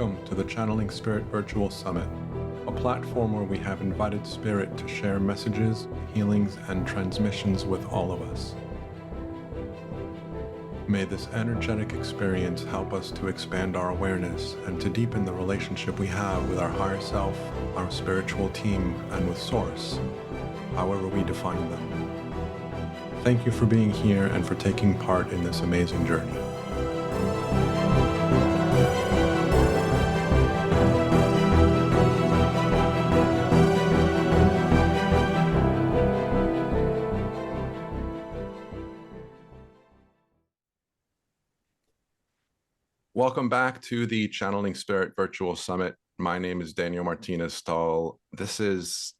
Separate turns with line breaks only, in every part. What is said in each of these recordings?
Welcome to the Channeling Spirit Virtual Summit, a platform where we have invited Spirit to share messages, healings, and transmissions with all of us. May this energetic experience help us to expand our awareness and to deepen the relationship we have with our higher self, our spiritual team, and with Source, however we define them. Thank you for being here and for taking part in this amazing journey. Welcome back to the Channeling Spirit Virtual Summit. My name is Daniel Martinez Stahl. It's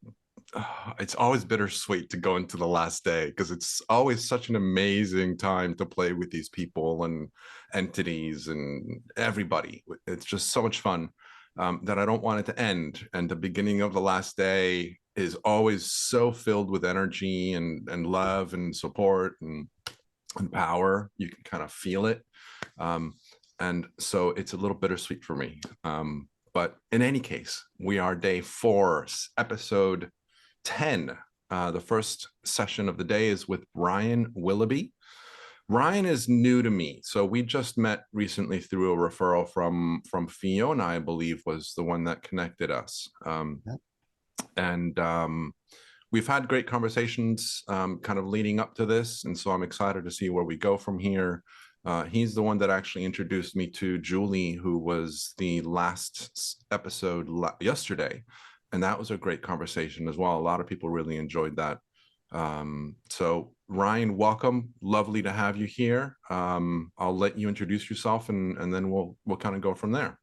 always bittersweet to go into the last day because it's always such an amazing time to play with these people and entities and everybody. It's just so much fun that I don't want it to end. And the beginning of the last day is always so filled with energy and love and support and power. You can kind of feel it. And so it's a little bittersweet for me. But in any case, we are day 4, episode 10. The first session of the day is with Ryan Wilaby. Ryan is new to me. So we just met recently through a referral from Fiona, I believe, was the one that connected us. And we've had great conversations kind of leading up to this. And so I'm excited to see where we go from here. He's the one that actually introduced me to Julie, who was the last episode yesterday. And that was a great conversation as well. A lot of people really enjoyed that. So Ryan, welcome. Lovely to have you here. I'll let you introduce yourself and then we'll kind of go from there.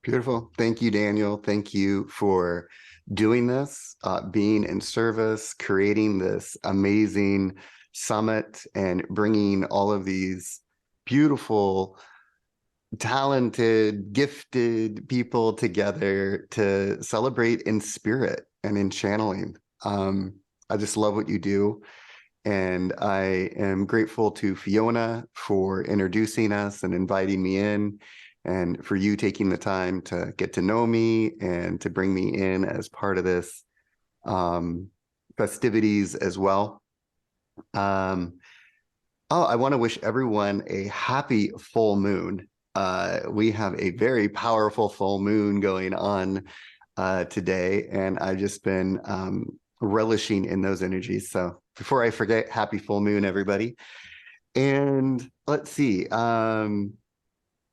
Beautiful. Thank you, Daniel. Thank you for doing this, being in service, creating this amazing summit and bringing all of these beautiful, talented, gifted people together to celebrate in spirit and in channeling. I just love what you do. And I am grateful to Fiona for introducing us and inviting me in, and for you taking the time to get to know me and to bring me in as part of this festivities as well. I want to wish everyone a happy full moon. We have a very powerful full moon going on today, and I've just been relishing in those energies. So before I forget, happy full moon, everybody. And let's see, I'm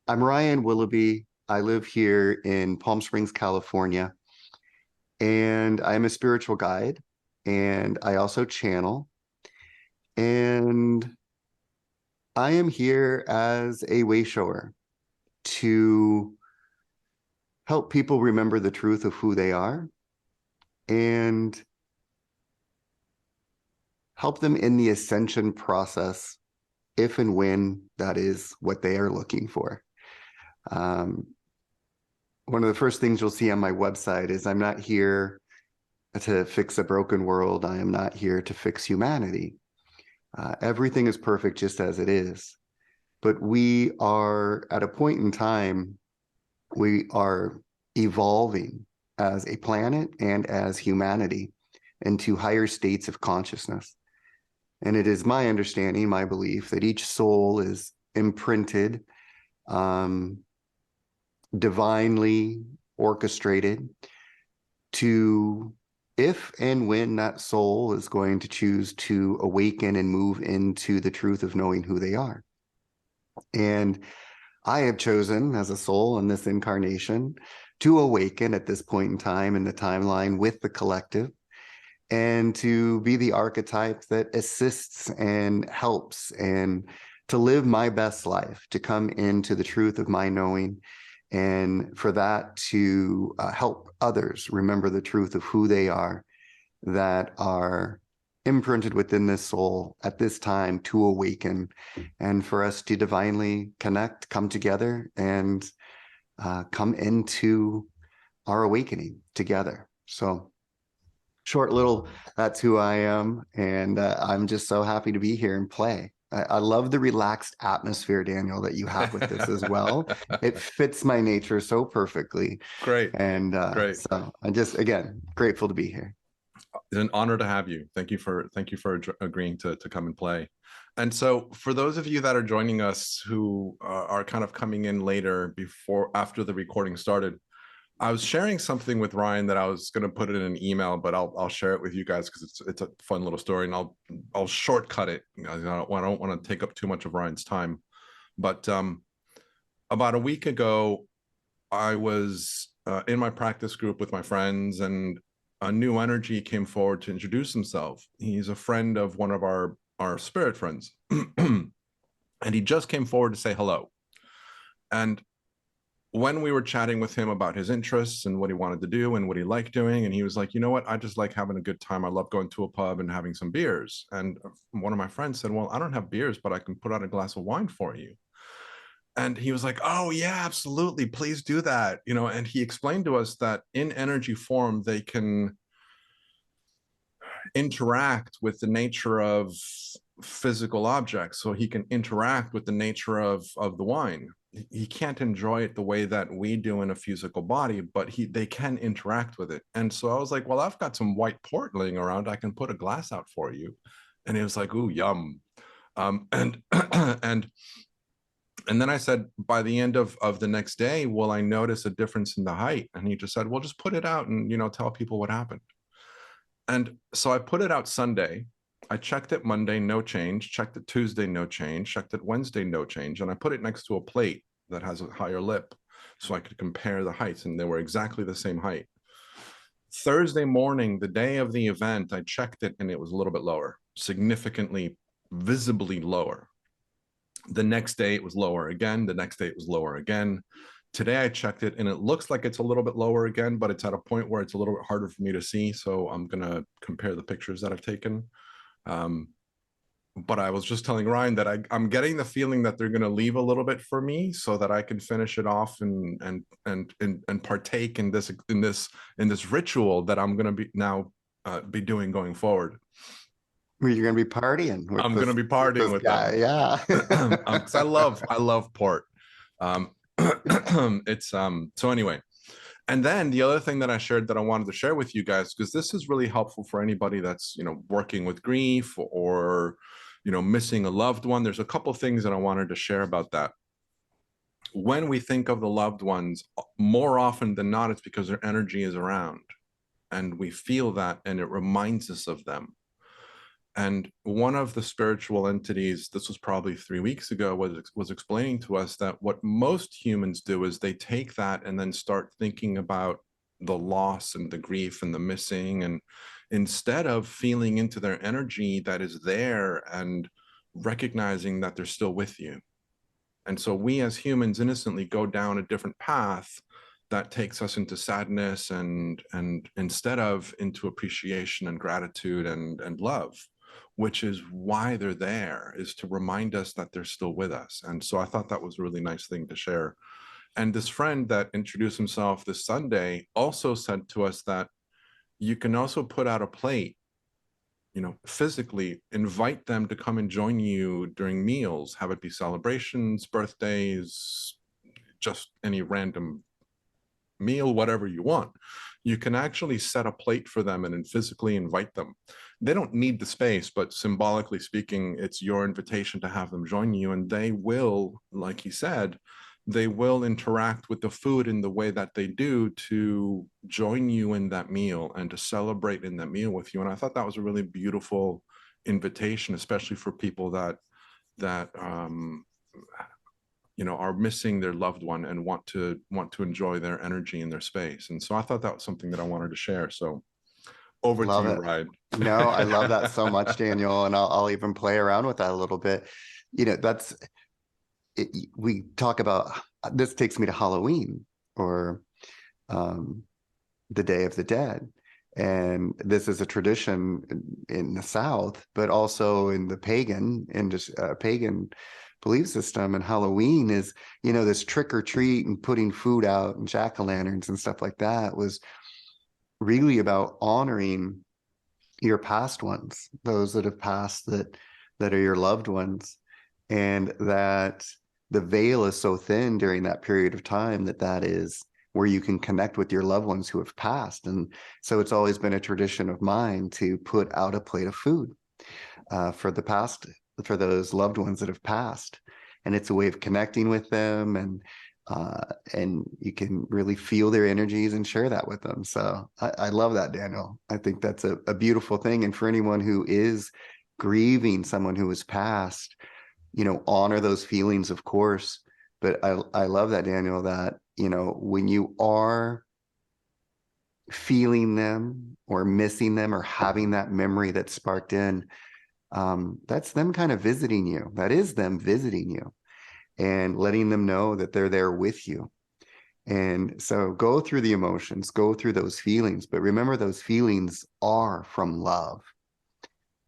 Ryan Wilaby. I live here in Palm Springs, California, and I'm a spiritual guide, and I also channel. And I am here as a way shower to help people remember the truth of who they are and help them in the ascension process if and when that is what they are looking for. One of the first things you'll see on my website is I'm not here to fix a broken world. I am not here to fix humanity. Everything is perfect just as it is. But we are at a point in time, we are evolving as a planet and as humanity into higher states of consciousness. And it is my understanding, my belief, that each soul is imprinted, divinely orchestrated to, if and when that soul is going to choose to awaken and move into the truth of knowing who they are. And I have chosen as a soul in this incarnation to awaken at this point in time in the timeline with the collective, and to be the archetype that assists and helps, and to live my best life, to come into the truth of my knowing, and for that to help others remember the truth of who they are, that are imprinted within this soul at this time to awaken, and for us to divinely connect, come together, and come into our awakening together. So short little, that's who I am. And I'm just so happy to be here and play. I love the relaxed atmosphere, Daniel, that you have with this as well. It fits my nature so perfectly.
Great,
And
great.
so I'm just, again, grateful to be here.
It's an honor to have you. Thank you for agreeing to come and play. And so for those of you that are joining us who are kind of coming in later after the recording started, I was sharing something with Ryan that I was going to put it in an email, but I'll share it with you guys because it's a fun little story, and I'll shortcut it. I don't want to take up too much of Ryan's time. But about a week ago, I was in my practice group with my friends, and a new energy came forward to introduce himself. He's a friend of one of our spirit friends, and he just came forward to say hello. And when we were chatting with him about his interests and what he wanted to do and what he liked doing, and he was like, you know what, I just like having a good time. I love going to a pub and having some beers. And one of my friends said, well, I don't have beers, but I can put out a glass of wine for you. And he was like, oh yeah, absolutely, please do that. And he explained to us that in energy form, they can interact with the nature of physical objects. So he can interact with the nature of the wine. He can't enjoy it the way that we do in a physical body, but they can interact with it. And so I was like, well, I've got some white port laying around. I can put a glass out for you. And he was like, ooh, yum. And and then I said, by the end of the next day, will I notice a difference in the height? And he just said, well, just put it out and, tell people what happened. And so I put it out Sunday. I checked it Monday, no change. Checked it Tuesday, no change. Checked it Wednesday, no change. And I put it next to a plate that has a higher lip so I could compare the heights, and they were exactly the same height. Thursday morning, the day of the event, I checked it and it was a little bit lower, significantly, visibly lower. The next day it was lower again. The next day it was lower again. Today I checked it and it looks like it's a little bit lower again, but it's at a point where it's a little bit harder for me to see. So I'm going to compare the pictures that I've taken. But I was just telling Ryan that I'm getting the feeling that they're going to leave a little bit for me so that I can finish it off and partake in this ritual that I'm going to be doing going forward.
You're going to be partying with
I'm going to be partying with
guy.
them.
Yeah.
Because I love port. It's so anyway. And then the other thing that I shared that I wanted to share with you guys, because this is really helpful for anybody that's, working with grief or, missing a loved one. There's a couple things that I wanted to share about that. When we think of the loved ones, more often than not, it's because their energy is around and we feel that and it reminds us of them. And one of the spiritual entities, this was probably 3 weeks ago, was explaining to us that what most humans do is they take that and then start thinking about the loss and the grief and the missing, and instead of feeling into their energy that is there and recognizing that they're still with you. And so we as humans innocently go down a different path that takes us into sadness and instead of into appreciation and gratitude and love, which is why they're there, is to remind us that they're still with us. And so I thought that was a really nice thing to share. And this friend that introduced himself this Sunday also said to us that you can also put out a plate, physically invite them to come and join you during meals, have it be celebrations, birthdays, just any random meal, whatever you want. You can actually set a plate for them and then physically invite them. They don't need the space, but symbolically speaking, it's your invitation to have them join you, and they will, like he said, they will interact with the food in the way that they do to join you in that meal and to celebrate in that meal with you. And I thought that was a really beautiful invitation, especially for people that are missing their loved one and want to enjoy their energy in their space. And so I thought that was something that I wanted to share. So over to you, Ryan.
No, I love that so much, Daniel. And I'll even play around with that a little bit. That's it. We talk about, this takes me to Halloween or the Day of the Dead. And this is a tradition in the South, but also in the pagan belief system. And Halloween is, this trick or treat and putting food out and jack-o'-lanterns and stuff like that was really about honoring your past ones, those that have passed that that are your loved ones, and that the veil is so thin during that period of time that that is where you can connect with your loved ones who have passed. And so it's always been a tradition of mine to put out a plate of food for the past, for those loved ones that have passed. And it's a way of connecting with them, and you can really feel their energies and share that with them. So I love that, Daniel. I think that's a beautiful thing. And for anyone who is grieving someone who has passed, you know, honor those feelings, of course. But I love that, Daniel, that, you know, when you are feeling them or missing them or having that memory that sparked in, that's them kind of visiting you. That is them visiting you and letting them know that they're there with you. And so go through the emotions, go through those feelings, but remember those feelings are from love,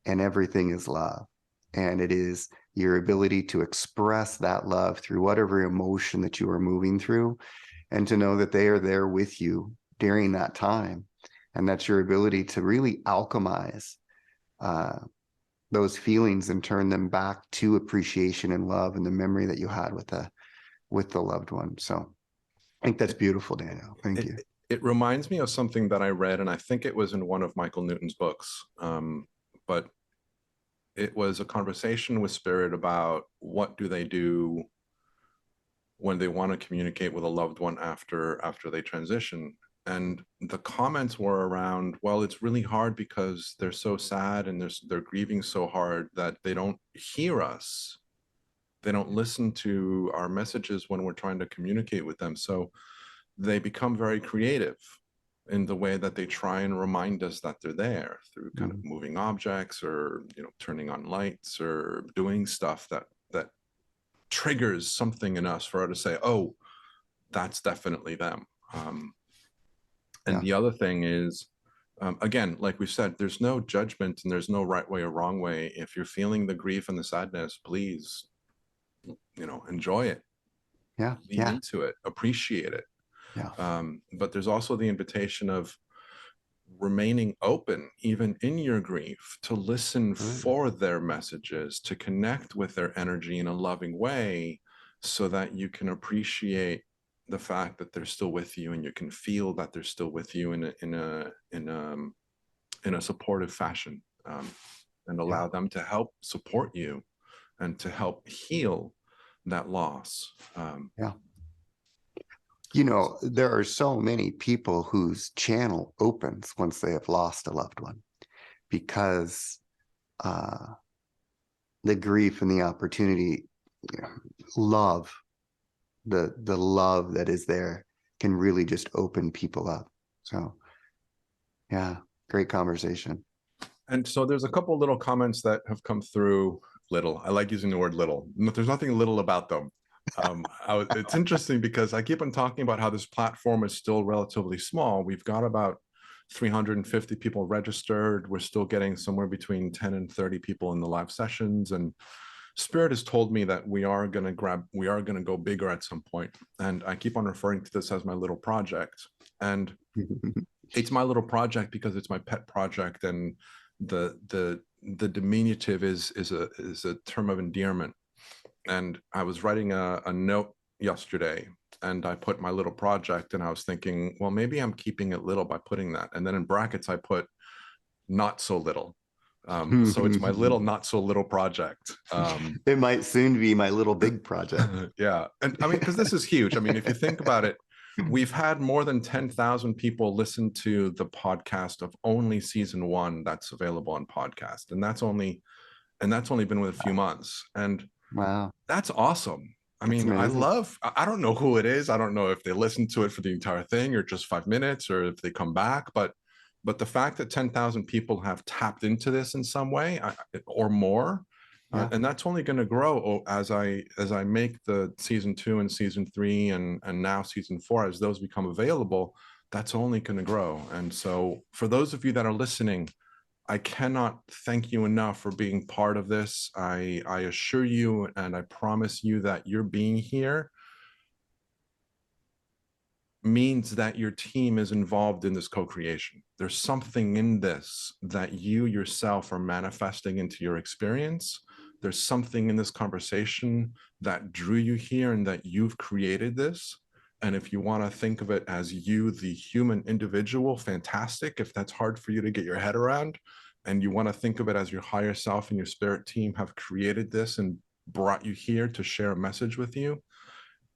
and everything is love. And it is your ability to express that love through whatever emotion that you are moving through, and to know that they are there with you during that time. And that's your ability to really alchemize those feelings and turn them back to appreciation and love and the memory that you had with the loved one. So I think that's beautiful, Daniel. Thank you.
It reminds me of something that I read, and I think it was in one of Michael Newton's books. But it was a conversation with spirit about what do they do when they want to communicate with a loved one after they transition. And the comments were around, well, it's really hard because they're so sad and they're grieving so hard that they don't hear us. They don't listen to our messages when we're trying to communicate with them. So they become very creative in the way that they try and remind us that they're there through kind of moving objects, or, you know, turning on lights, or doing stuff that triggers something in us for her to say, oh, that's definitely them. And the other thing is, again, like we said, there's no judgment and there's no right way or wrong way. If you're feeling the grief and the sadness, please, you know, enjoy it. Lean into it, appreciate it. But there's also the invitation of remaining open, even in your grief, to listen for their messages, to connect with their energy in a loving way, so that you can appreciate the fact that they're still with you, and you can feel that they're still with you in a supportive fashion, and allow them to help support you and to help heal that loss.
You know, there are so many people whose channel opens once they have lost a loved one, because the grief and the opportunity, you know, love, the love that is there can really just open people up. So yeah, great conversation.
And so there's a couple little comments that have come through. Little, I like using the word little. There's nothing little about them. It's interesting because I keep on talking about how this platform is still relatively small. We've got about 350 people registered. We're still getting somewhere between 10 and 30 people in the live sessions. And Spirit has told me that we are going to go bigger at some point. And I keep on referring to this as my little project. And it's my little project because it's my pet project. And the diminutive is a term of endearment. And I was writing a note yesterday, and I put my little project, and I was thinking, well, maybe I'm keeping it little by putting that. And then in brackets, I put not so little. So it's my little, not so little project.
It might soon be my little big project.
Yeah. And I mean, because this is huge. I mean, if you think about it, we've had more than 10,000 people listen to the podcast of only season 1 that's available on podcast. And that's only been with a few months. And
wow,
that's awesome. I mean, I don't know who it is. I don't know if they listen to it for the entire thing or just 5 minutes, or if they come back, but the fact that 10,000 people have tapped into this in some way, or more, and that's only going to grow as I make the season 2 and season 3 and now season 4, as those become available, that's only going to grow. And so for those of you that are listening, I cannot thank you enough for being part of this. I assure you, and I promise you, that your being here means that your team is involved in this co-creation. There's something in this that you yourself are manifesting into your experience, there's something in this conversation that drew you here and that you've created this. And if you want to think of it as you, the human individual, fantastic. If that's hard for you to get your head around, and you want to think of it as your higher self and your spirit team have created this and brought you here to share a message with you,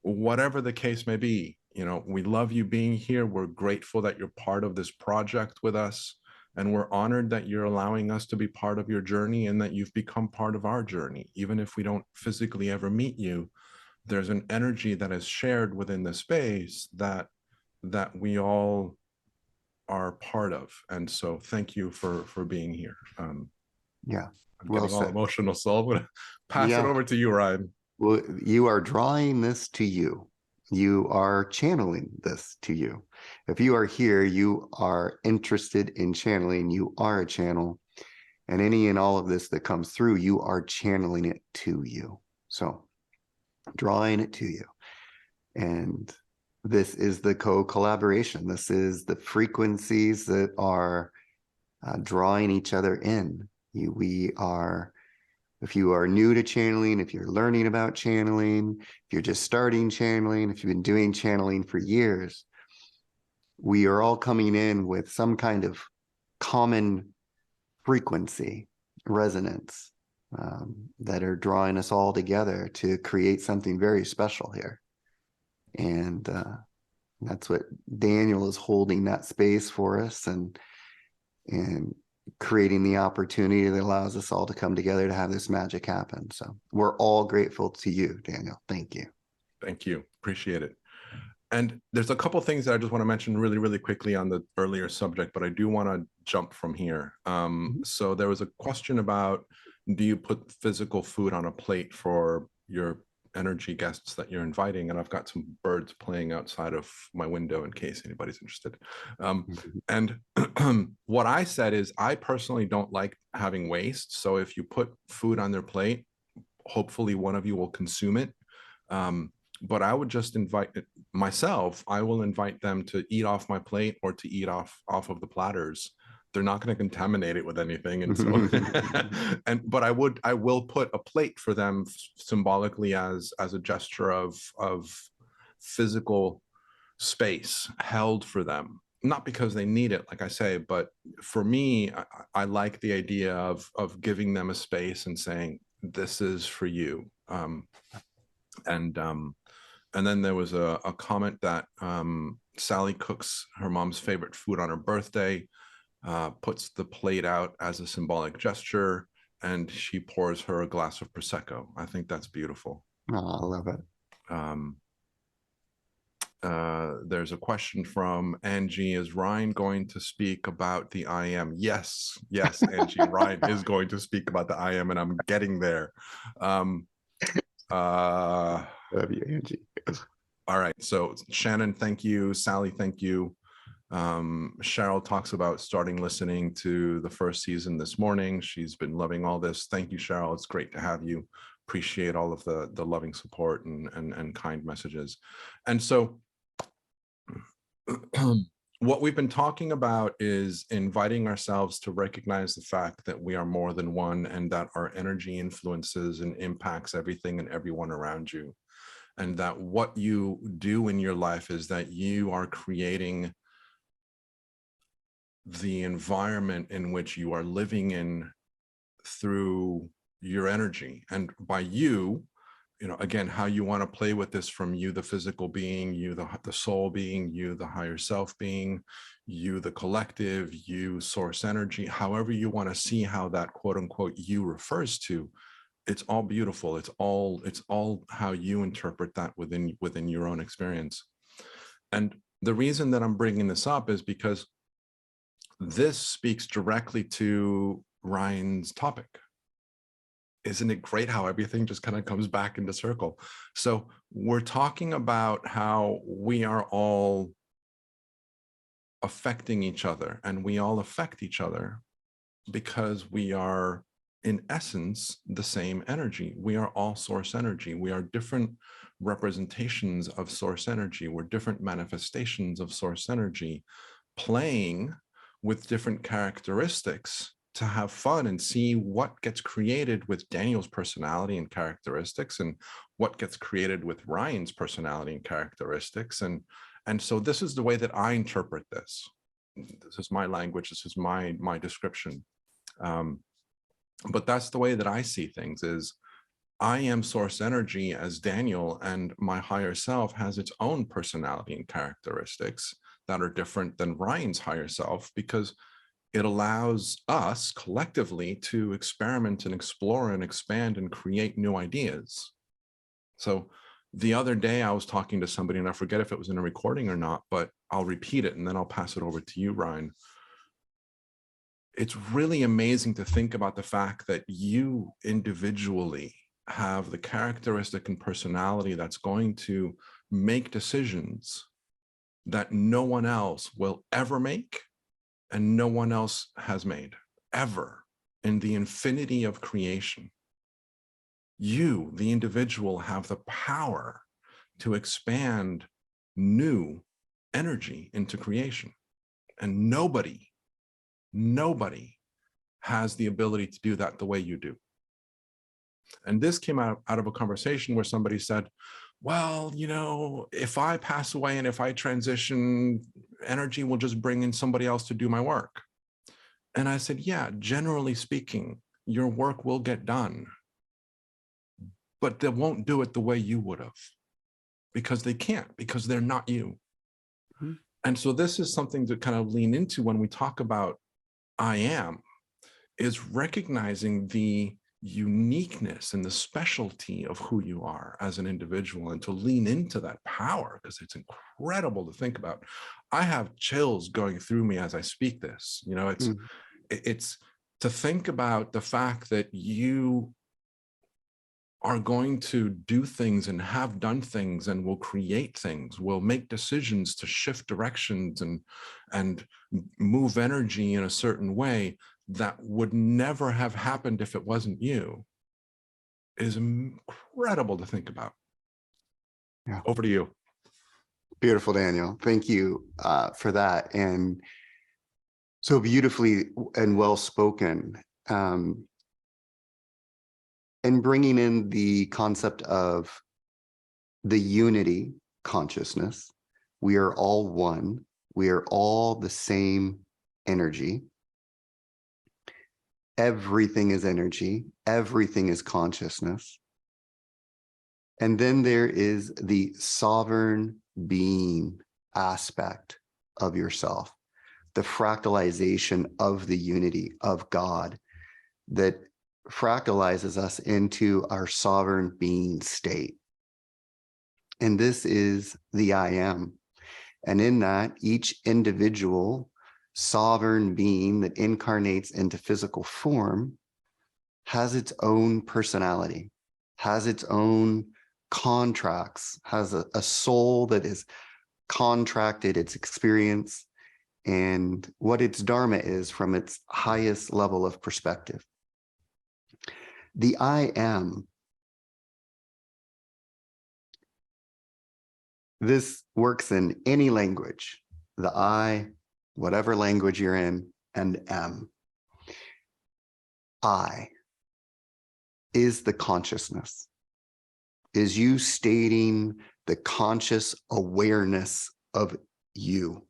whatever the case may be, you know, we love you being here. We're grateful that you're part of this project with us. And we're honored that you're allowing us to be part of your journey and that you've become part of our journey. Even if we don't physically ever meet you, there's an energy that is shared within the space that we all are part of. And so thank you for being here.
Yeah,
I'm
well
getting all
said.
emotional, so I'm gonna pass it
Yeah,
over to you, Ryan.
well, you are drawing this to you. You are channeling this to you. If you are here, you are interested in channeling. You are a channel. And any and all of this that comes through, you are channeling it to you. So drawing it to you. And this is the co-collaboration. This is the frequencies that are drawing each other in. We are, if you are new to channeling, if you're learning about channeling, if you're just starting channeling, if you've been doing channeling for years, we are all coming in with some kind of common frequency, resonance, that are drawing us all together to create something very special here. And that's what Daniel is holding that space for us and creating the opportunity that allows us all to come together to have this magic happen. So we're all grateful to you, Daniel. Thank you.
Thank you. Appreciate it. And there's a couple things that I just want to mention really, really quickly on the earlier subject, but I do want to jump from here. So there was a question about, do you put physical food on a plate for your energy guests that you're inviting? And I've got some birds playing outside of my window in case anybody's interested. And what I said is, I personally don't like having waste. So if you put food on their plate, hopefully one of you will consume it. But I would just invite myself, I will invite them to eat off my plate or to eat off of the platters. They're not going to contaminate it with anything. And so, but I will put a plate for them symbolically as a gesture of physical space held for them. Not because they need it, like I say, but for me, I like the idea of giving them a space and saying, this is for you. And then there was a comment that Sally cooks her mom's favorite food on her birthday, puts the plate out as a symbolic gesture, and she pours her a glass of Prosecco. I think that's beautiful.
Oh, I love it.
There's a question from Angie. Is Ryan going to speak about the I am? Yes, Angie, Ryan is going to speak about the I am, and I'm getting there.
Love you, Angie.
All right. So Shannon, thank you. Sally, thank you. Cheryl talks about starting listening to the first season this morning. She's been loving all this. Thank you, Cheryl. It's great to have you. Appreciate all of the loving support and kind messages. And so what we've been talking about is inviting ourselves to recognize the fact that we are more than one and that our energy influences and impacts everything and everyone around you. And that what you do in your life is that you are creating the environment in which you are living in through your energy. And by you, again, how you want to play with this, from you, the physical being, you, the soul being, you, the higher self being, you, the collective, you, source energy, however you want to see how that quote unquote you refers to, it's all beautiful. It's all how you interpret that within your own experience. And the reason that I'm bringing this up is because this speaks directly to Ryan's topic. Isn't it great how everything just kind of comes back into circle? So we're talking about how we are all affecting each other, and we all affect each other because we are, in essence, the same energy. We are all source energy. We are different representations of source energy. We're different manifestations of source energy, playing with different characteristics to have fun and see what gets created with Daniel's personality and characteristics, and what gets created with Ryan's personality and characteristics. And so this is the way that I interpret this. This is my language. This is my description. But that's the way that I see things. Is I am source energy as Daniel, and my higher self has its own personality and characteristics that are different than Ryan's higher self, because it allows us collectively to experiment and explore and expand and create new ideas. So the other day I was talking to somebody, and I forget if it was in a recording or not, but I'll repeat it and then I'll pass it over to you, Ryan. It's really amazing to think about the fact that you individually have the characteristic and personality that's going to make decisions that no one else will ever make and no one else has made ever in the infinity of creation. You, the individual, have the power to expand new energy into creation. And nobody has the ability to do that the way you do. And this came out of a conversation where somebody said, well, you know, if I pass away and if I transition, energy will just bring in somebody else to do my work. And I said, yeah, generally speaking, your work will get done, but they won't do it the way you would have, because they can't, because they're not you. Mm-hmm. And so this is something to kind of lean into when we talk about I am, is recognizing the uniqueness and the specialty of who you are as an individual, and to lean into that power, because it's incredible to think about. I have chills going through me as I speak this. You know, it's to think about the fact that you are going to do things and have done things and will create things, will make decisions to shift directions and move energy in a certain way that would never have happened if it wasn't you, is incredible to think about.
Yeah.
Over to you.
Beautiful, Daniel. Thank you for that. And so beautifully and well spoken. And bringing in the concept of the unity consciousness. We are all one. We are all the same energy. Everything is energy. Everything is consciousness. And then there is the sovereign being aspect of yourself, the fractalization of the unity of God that fractalizes us into our sovereign being state. And this is the I am. And in that, each individual sovereign being that incarnates into physical form has its own personality, has its own contracts, has a soul that is contracted its experience and what its dharma is from its highest level of perspective. The I am. This works in any language. The I, whatever language you're in, and am. I is the consciousness. Is you stating the conscious awareness of you,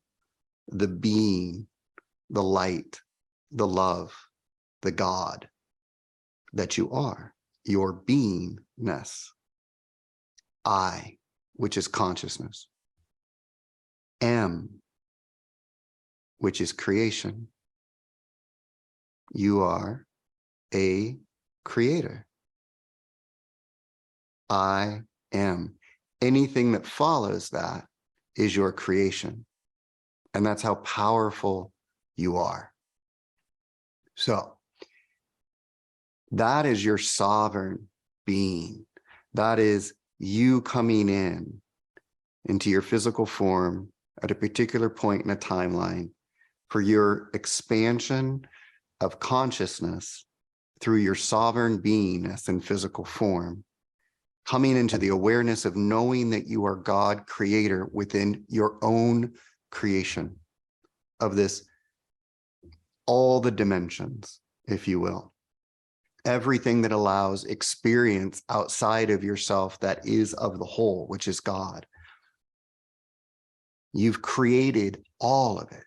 the being, the light, the love, the God that you are, your beingness. I, which is consciousness. Am, which is creation. You are a creator. I am. Anything that follows that is your creation. And that's how powerful you are. So that is your sovereign being. That is you coming into your physical form at a particular point in a timeline for your expansion of consciousness through your sovereign beingness in physical form, coming into the awareness of knowing that you are God creator within your own creation of this, all the dimensions, if you will. Everything that allows experience outside of yourself that is of the whole, which is God. You've created all of it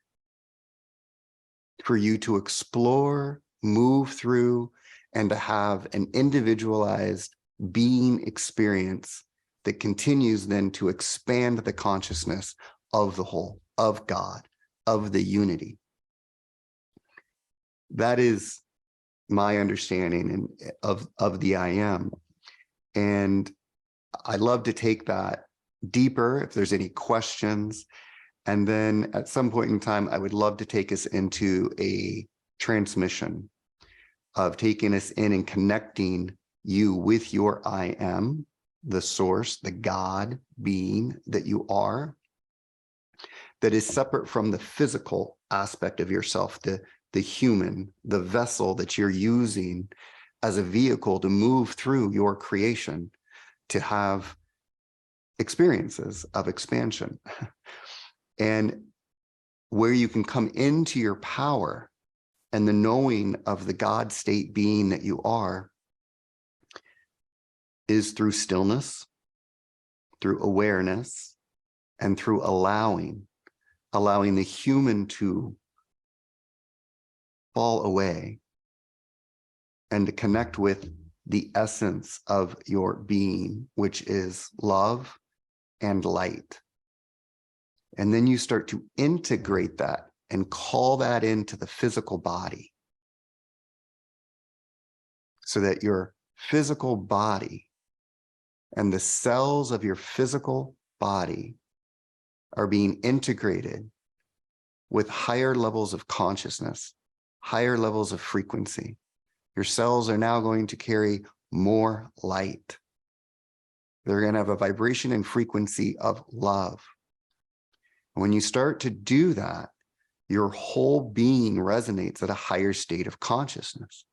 for you to explore, move through, and to have an individualized being experience that continues then to expand the consciousness of the whole, of God, of the unity. That is my understanding of the I am. And I love to take that deeper if there's any questions. And then at some point in time, I would love to take us into a transmission of taking us in and connecting you with your I am, the source, the God being that you are, that is separate from the physical aspect of yourself, the human, the vessel that you're using as a vehicle to move through your creation, to have experiences of expansion. And where you can come into your power and the knowing of the God state being that you are is through stillness, through awareness, and through allowing the human to fall away and to connect with the essence of your being, which is love and light. And then you start to integrate that and call that into the physical body, so that your physical body and the cells of your physical body are being integrated with higher levels of consciousness, higher levels of frequency. Your cells are now going to carry more light. They're going to have a vibration and frequency of love. When you start to do that, your whole being resonates at a higher state of consciousness.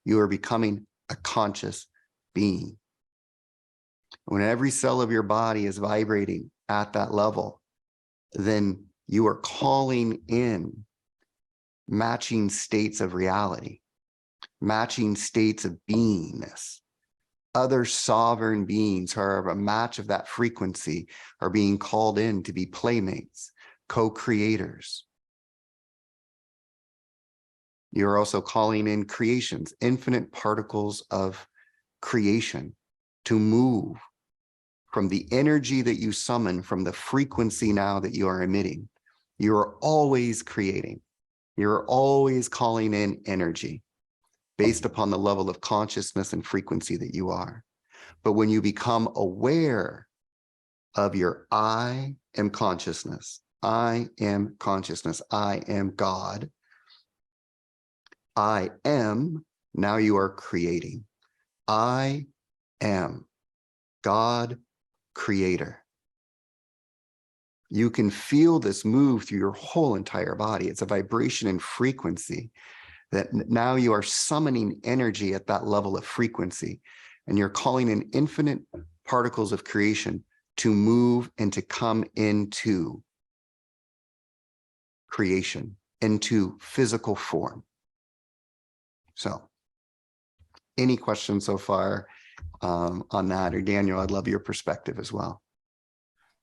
You are becoming a conscious being. When every cell of your body is vibrating at that level, then you are calling in matching states of reality, matching states of beingness. Other sovereign beings who are a match of that frequency are being called in to be playmates, co-creators. You're also calling in creations, infinite particles of creation, to move from the energy that you summon, from the frequency now that you are emitting. You're always creating. You're always calling in energy based upon the level of consciousness and frequency that you are. But when you become aware of your I am consciousness, I am consciousness, I am God, I am, now you are creating. I am God, creator. You can feel this move through your whole entire body. It's a vibration and frequency that now you are summoning energy at that level of frequency, and you're calling in infinite particles of creation to move and to come into creation, into physical form. So, any questions so far on that? Or Daniel, I'd love your perspective as well.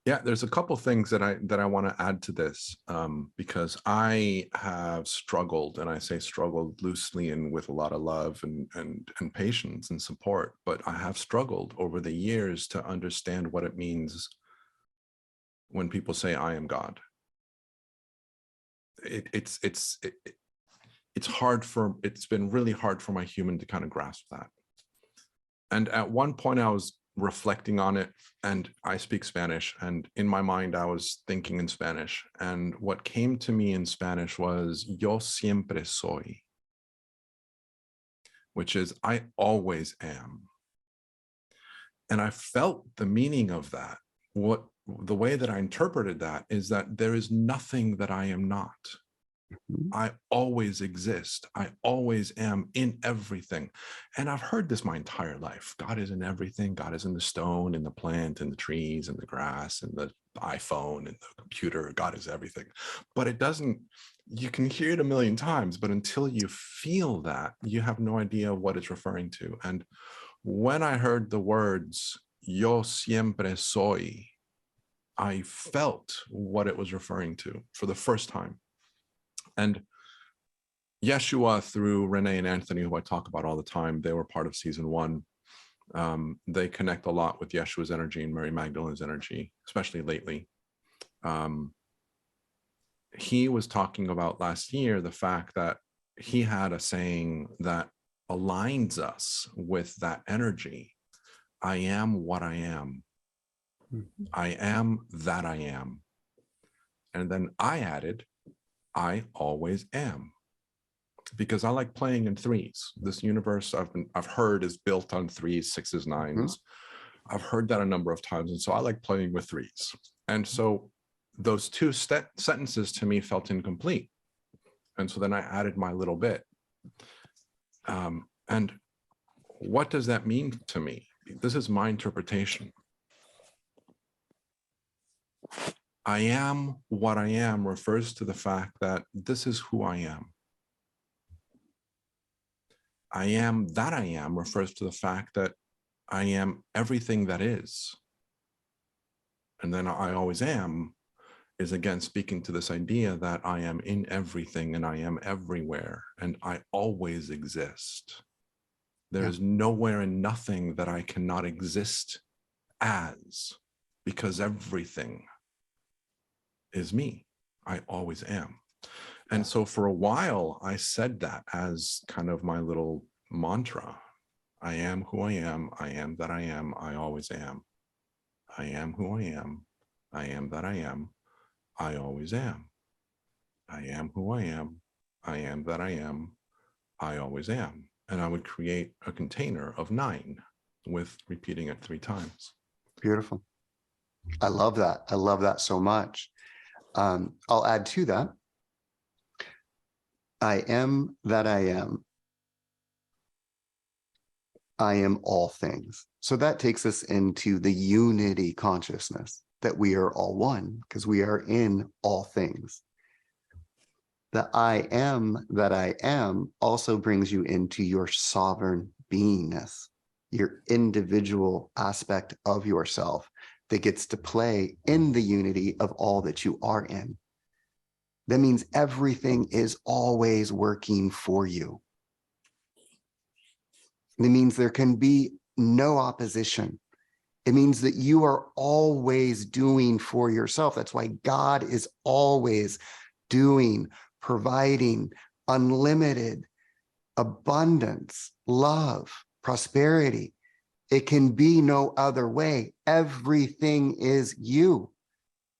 Yeah, there's a couple things that I want to add to this, because I have struggled, and I say struggled loosely and with a lot of love and patience and support, but I have struggled over the years to understand what it means when people say I am God. It's been really hard for my human to kind of grasp that. And at one point I was reflecting on it, and I speak Spanish, and in my mind I was thinking in Spanish, and what came to me in Spanish was yo siempre soy, which is I always am. And I felt the meaning of that. The way that I interpreted that is that there is nothing that I am not. I always exist. I always am in everything. And I've heard this my entire life. God is in everything. God is in the stone, in the plant, in the trees, in the grass, in the iPhone, in the computer. God is everything. But it doesn't, you can hear it a million times, but until you feel that, you have no idea what it's referring to. And when I heard the words, yo siempre soy, I felt what it was referring to for the first time. And Yeshua, through Renee and Anthony, who I talk about all the time, they were part of season 1. They connect a lot with Yeshua's energy and Mary Magdalene's energy, especially lately. He was talking about last year the fact that he had a saying that aligns us with that energy. I am what I am. I am that I am. And then I added, I always am. Because I like playing in 3s. This universe I've heard is built on 3s, 6s, 9s. I've heard that a number of times, and so I like playing with 3s. And so those 2 sentences to me felt incomplete, and so then I added my little bit. And what does that mean to me? This is my interpretation. I am what I am refers to the fact that this is who I am. I am that I am refers to the fact that I am everything that is. And then I always am is again speaking to this idea that I am in everything and I am everywhere and I always exist. There is nowhere and nothing that I cannot exist as, because everything is me. I always am. And so for a while, I said that as kind of my little mantra. I am who I am that I am, I always am. I am who I am that I am, I always am. I am who I am that I am, I always am. And I would create a container of 9 with repeating it 3 times.
Beautiful. I love that. I love that so much. I'll add to that. I am that I am. I am all things. So that takes us into the unity consciousness, that we are all one because we are in all things. The I am that I am also brings you into your sovereign beingness, your individual aspect of yourself that gets to play in the unity of all that you are in. That means everything is always working for you. It means there can be no opposition. It means that you are always doing for yourself. That's why God is always doing, providing unlimited abundance, love, prosperity. It can be no other way. Everything is you,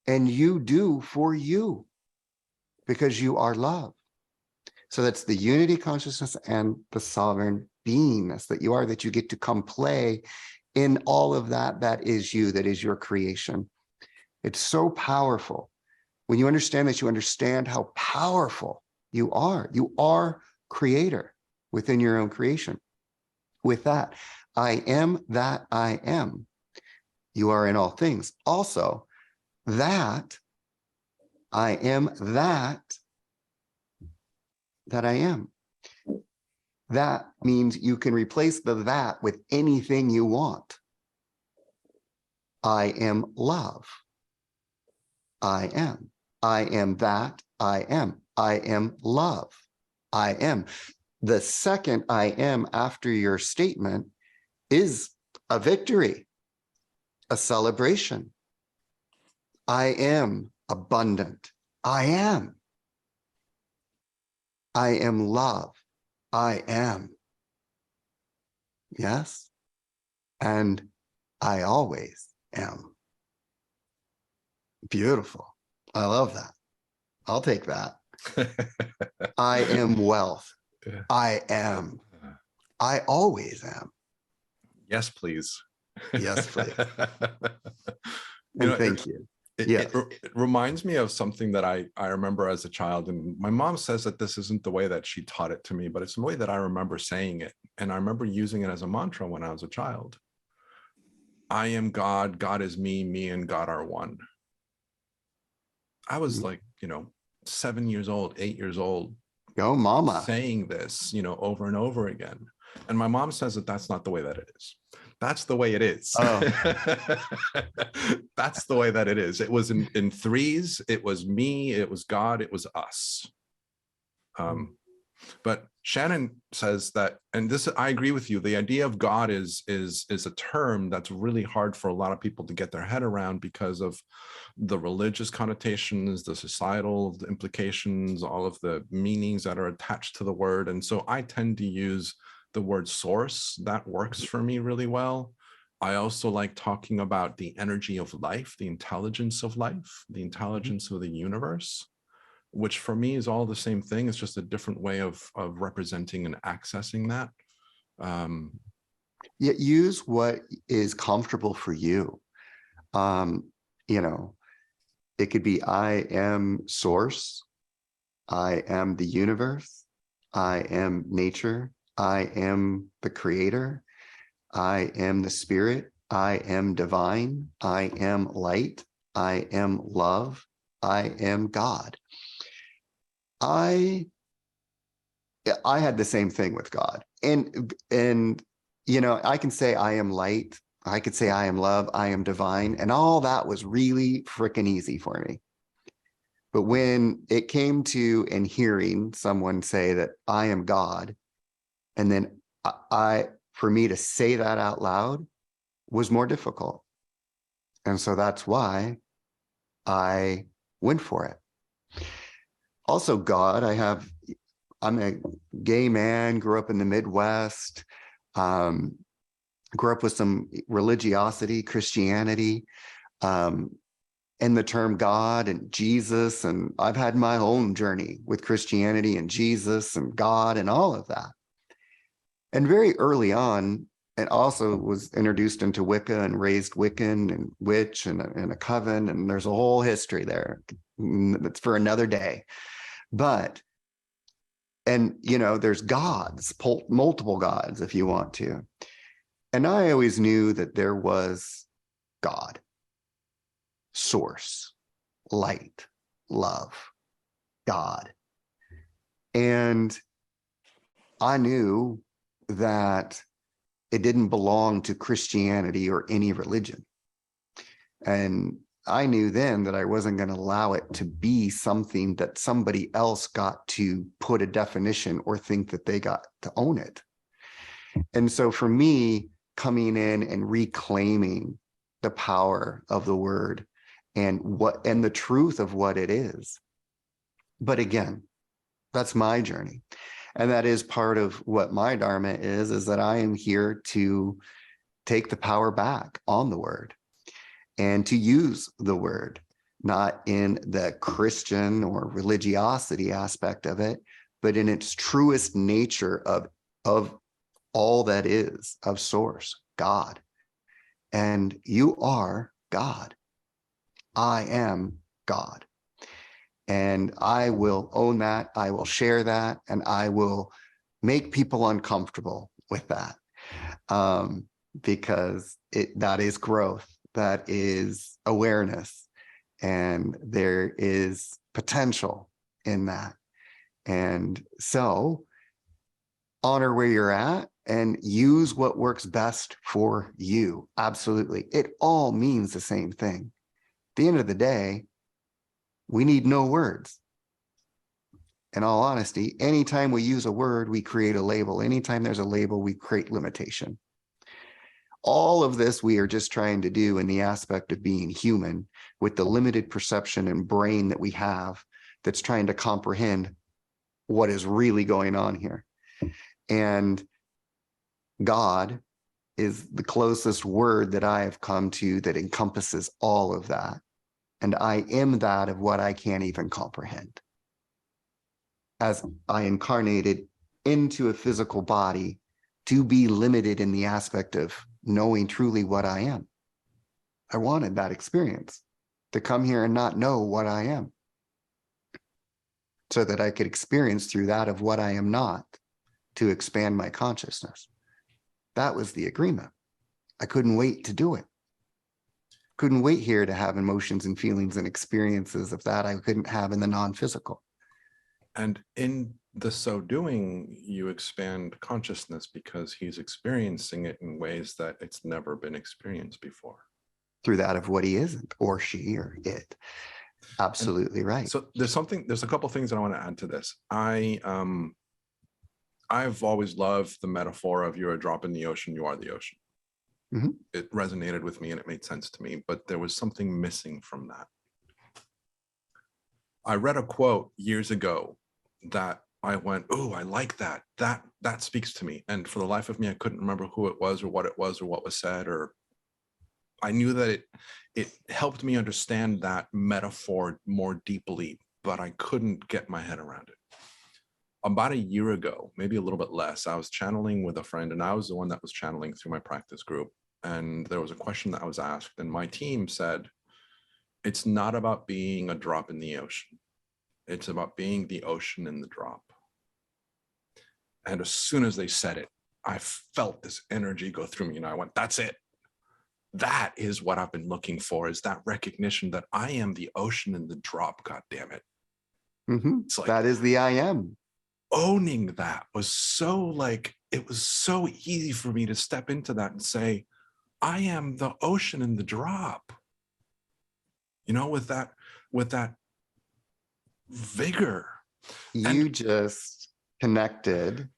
and you do for you because you are love. So that's the unity consciousness and the sovereign beingness that you are, that you get to come play in all of that. That is you, that is your creation. It's so powerful. When you understand that, you understand how powerful you are. You are creator within your own creation. With that, I am that I am. You are in all things. Also, that I am that I am. That means you can replace the that with anything you want. I am love. I am. I am that I am. I am love. I am. The second I am after your statement is a victory, a celebration. I am abundant. I am. I am love. I am. Yes. And I always am. Beautiful. I love that. I'll take that. I am wealth. I am. I always am.
Yes, please.
Yes, please. And thank you.
It reminds me of something that I remember as a child, and my mom says that this isn't the way that she taught it to me, but it's the way that I remember saying it. And I remember using it as a mantra when I was a child. I am God, God is me, me and God are one. I was like, 7 years old, 8 years old,
Go, mama.
saying this, over and over again. And my mom says that that's not the way that it is. That's the way it is.
Oh,
That's the way that it is. It was in threes. It was me. It was God. It was us. But Shannon says that, and this, I agree with you. The idea of God is a term that's really hard for a lot of people to get their head around because of the religious connotations, the societal implications, all of the meanings that are attached to the word. And so I tend to use the word source. That works for me really well. I also like talking about the energy of life, the intelligence of life, the intelligence of the universe, which for me is all the same thing. It's just a different way of representing and accessing that.
Use what is comfortable for you. It could be, I am source, I am the universe, I am nature, I am the creator, I am the spirit, I am divine, I am light, I am love, I am God. I had the same thing with God. And I can say I am light, I could say I am love, I am divine, and all that was really freaking easy for me. But when it came to and hearing someone say that I am God, and then for me to say that out loud was more difficult. And so that's why I went for it. Also, God, I'm a gay man, grew up in the Midwest, grew up with some religiosity, Christianity, and the term God and Jesus. And I've had my own journey with Christianity and Jesus and God and all of that. And very early on, it also was introduced into Wicca and raised Wiccan and witch and a coven. And there's a whole history there. That's for another day. But, there's gods, multiple gods, if you want to. And I always knew that there was God, source, light, love, God. And I knew that it didn't belong to Christianity or any religion. And I knew then that I wasn't going to allow it to be something that somebody else got to put a definition or think that they got to own it. And so for me, coming in and reclaiming the power of the word and the truth of what it is. But again, that's my journey. And that is part of what my Dharma is that I am here to take the power back on the word and to use the word, not in the Christian or religiosity aspect of it, but in its truest nature of all that is, of source, God. And you are God. I am God. And I will own that. I will share that. And I will make people uncomfortable with that. Because that is growth. That is awareness. And there is potential in that. And so honor where you're at and use what works best for you. Absolutely. It all means the same thing. At the end of the day, we need no words. In all honesty, anytime we use a word, we create a label. Anytime there's a label, we create limitation. All of this we are just trying to do in the aspect of being human with the limited perception and brain that we have that's trying to comprehend what is really going on here. And God is the closest word that I have come to that encompasses all of that. And I am that of what I can't even comprehend. As I incarnated into a physical body to be limited in the aspect of knowing truly what I am. I wanted that experience to come here and not know what I am, so that I could experience through that of what I am not to expand my consciousness. That was the agreement. I couldn't wait to do it. couldn't wait here to have emotions and feelings and experiences of that I couldn't have in the non-physical.
And in the so doing, you expand consciousness because he's experiencing it in ways that it's never been experienced before.
Through that of what he isn't, or she, or it. Absolutely right.
So there's a couple things that I want to add to this. I've always loved the metaphor of you're a drop in the ocean, you are the ocean.
Mm-hmm.
It resonated with me and it made sense to me, but there was something missing from that. I read a quote years ago that I went, oh, I like that. That speaks to me. And for the life of me, I couldn't remember who it was or what was said, or I knew that it helped me understand that metaphor more deeply, but I couldn't get my head around it. About a year ago, maybe a little bit less, I was channeling with a friend, and I was the one that was channeling through my practice group. And there was a question that I was asked, and my team said, it's not about being a drop in the ocean. It's about being the ocean in the drop. And as soon as they said it, I felt this energy go through me, and I went, that's it. That is what I've been looking for, is that recognition that I am the ocean in the drop, God damn it.
Mm-hmm.
It's like,
that is the I am.
Owning that was so like, it was so easy for me to step into that and say, I am the ocean in the drop. You know, with that vigor.
You just connected.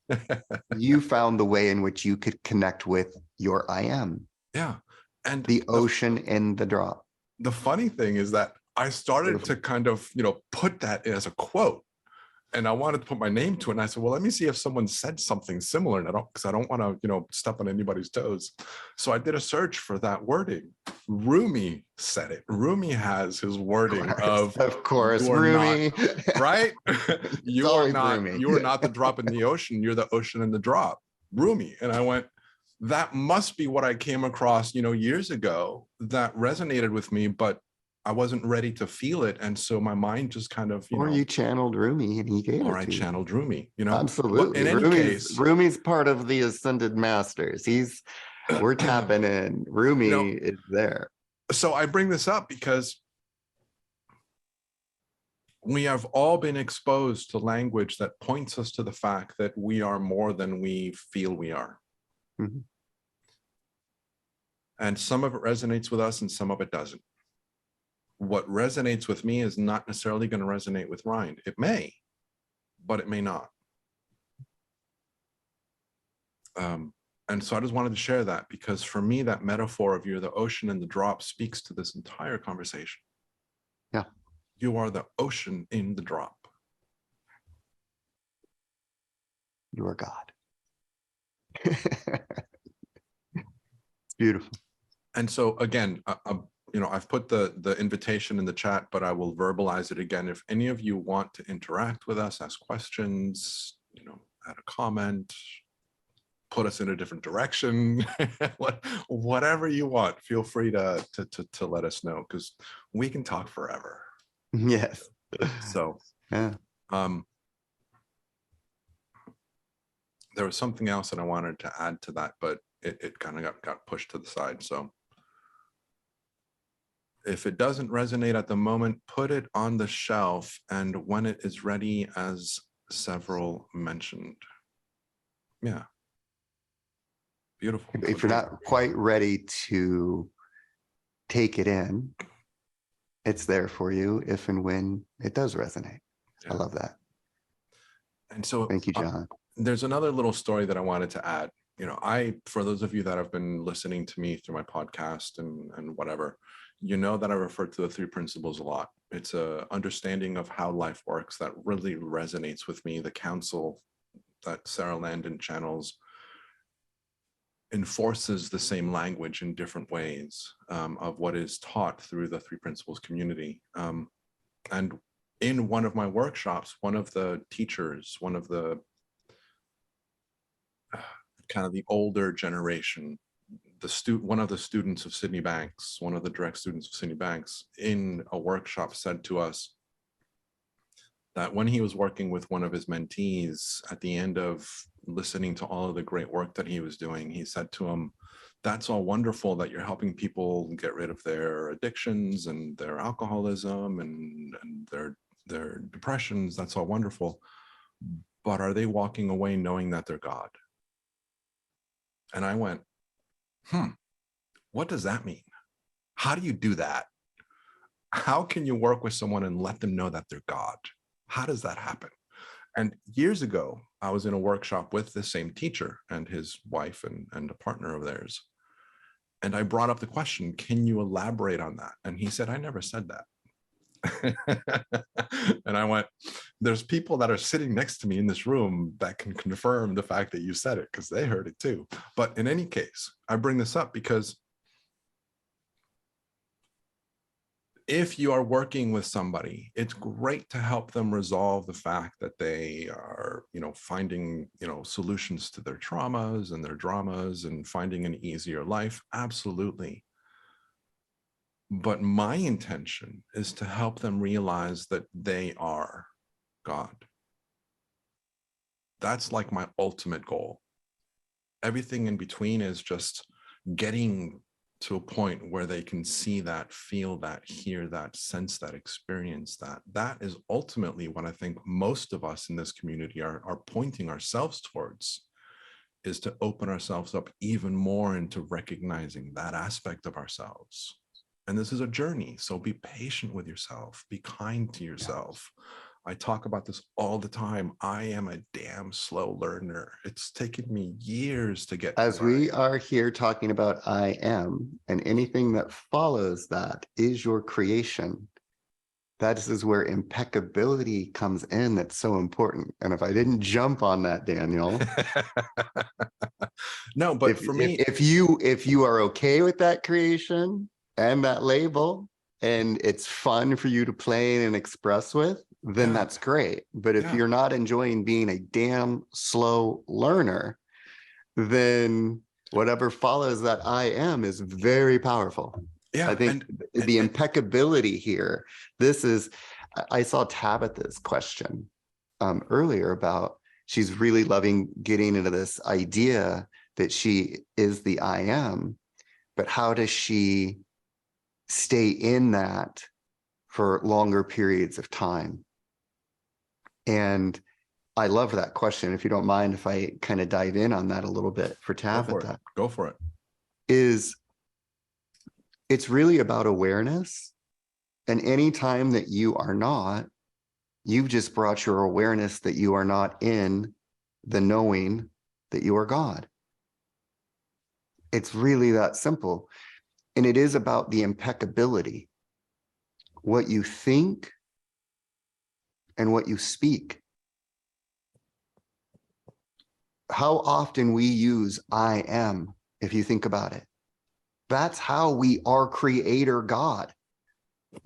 You found the way in which you could connect with your I am.
Yeah. And
the ocean in the drop.
The funny thing is that I started to kind of, put that as a quote, and I wanted to put my name to it. And I said, well, let me see if someone said something similar. And because I don't want to, step on anybody's toes. So I did a search for that wording. Rumi said it. Rumi has his wording of
course, Rumi,
not, right? you are not the drop in the ocean. You're the ocean in the drop. Rumi. And I went, that must be what I came across, years ago that resonated with me, but I wasn't ready to feel it. And so my mind just kind of,
or you channeled Rumi and he gave it to you.
Or I channeled Rumi,
Absolutely.
In any case,
Rumi's part of the ascended masters. We're tapping in. Rumi is there.
So I bring this up because we have all been exposed to language that points us to the fact that we are more than we feel we are.
Mm-hmm.
And some of it resonates with us and some of it doesn't. What resonates with me is not necessarily going to resonate with Ryan. It may, but it may not. And so I just wanted to share that, because for me, that metaphor of you're the ocean and the drop speaks to this entire conversation.
Yeah.
You are the ocean in the drop.
You are God. It's beautiful.
And so again, I've put the invitation in the chat, but I will verbalize it again. If any of you want to interact with us, ask questions, add a comment, put us in a different direction, whatever you want, feel free to let us know, because we can talk forever.
Yes.
So,
yeah.
There was something else that I wanted to add to that, but it kind of got pushed to the side. So if it doesn't resonate at the moment, put it on the shelf, and when it is ready, as several mentioned. Yeah. Beautiful.
If you're not quite ready to take it in, it's there for you if and when it does resonate. Yeah. I love that.
And so
thank you, John.
There's another little story that I wanted to add. For those of you that have been listening to me through my podcast and whatever, that I refer to the three principles a lot. It's a understanding of how life works that really resonates with me. The counsel that Sarah Landon channels enforces the same language in different ways of what is taught through the three principles community. And in one of my workshops, one of the teachers, one of the kind of the older generation, one of the students of Sydney Banks, one of the direct students of Sydney Banks, in a workshop said to us that when he was working with one of his mentees, at the end of listening to all of the great work that he was doing, he said to him that's all wonderful that you're helping people get rid of their addictions and their alcoholism and their depressions. That's all wonderful. But are they walking away knowing that they're God? And I went, what does that mean? How do you do that? How can you work with someone and let them know that they're God? How does that happen? And years ago, I was in a workshop with the same teacher and his wife and a partner of theirs. And I brought up the question, can you elaborate on that? And he said, I never said that. And I went, there's people that are sitting next to me in this room that can confirm the fact that you said it, because they heard it too. But in any case, I bring this up because if you are working with somebody, it's great to help them resolve the fact that they are, finding, solutions to their traumas and their dramas and finding an easier life. Absolutely. But my intention is to help them realize that they are God. That's like my ultimate goal. Everything in between is just getting to a point where they can see that, feel that, hear that, sense that, experience that. That is ultimately what I think most of us in this community are pointing ourselves towards, is to open ourselves up even more into recognizing that aspect of ourselves. And this is a journey. So be patient with yourself, be kind to yourself. I talk about this all the time. I am a damn slow learner. It's taken me years to get
As
to where
we are here talking about I am, and anything that follows that is your creation. That is where impeccability comes in. That's so important. And if I didn't jump on that, Daniel,
no, but for me,
if you are okay with that creation and that label, and it's fun for you to play and express with, then that's great. But if you're not enjoying being a damn slow learner, then whatever follows that I am is very powerful.
Yeah,
I think the impeccability here, I saw Tabitha's question earlier about she's really loving getting into this idea that she is the I am, but how does she stay in that for longer periods of time? And I love that question. If you don't mind, if I kind of dive in on that a little bit for Tabitha.
Go for it.
It's really about awareness. And any time that you are not, you've just brought your awareness that you are not in the knowing that you are God. It's really that simple. And it is about the impeccability, what you think and what you speak. How often we use I am, if you think about it. That's how we are creator God.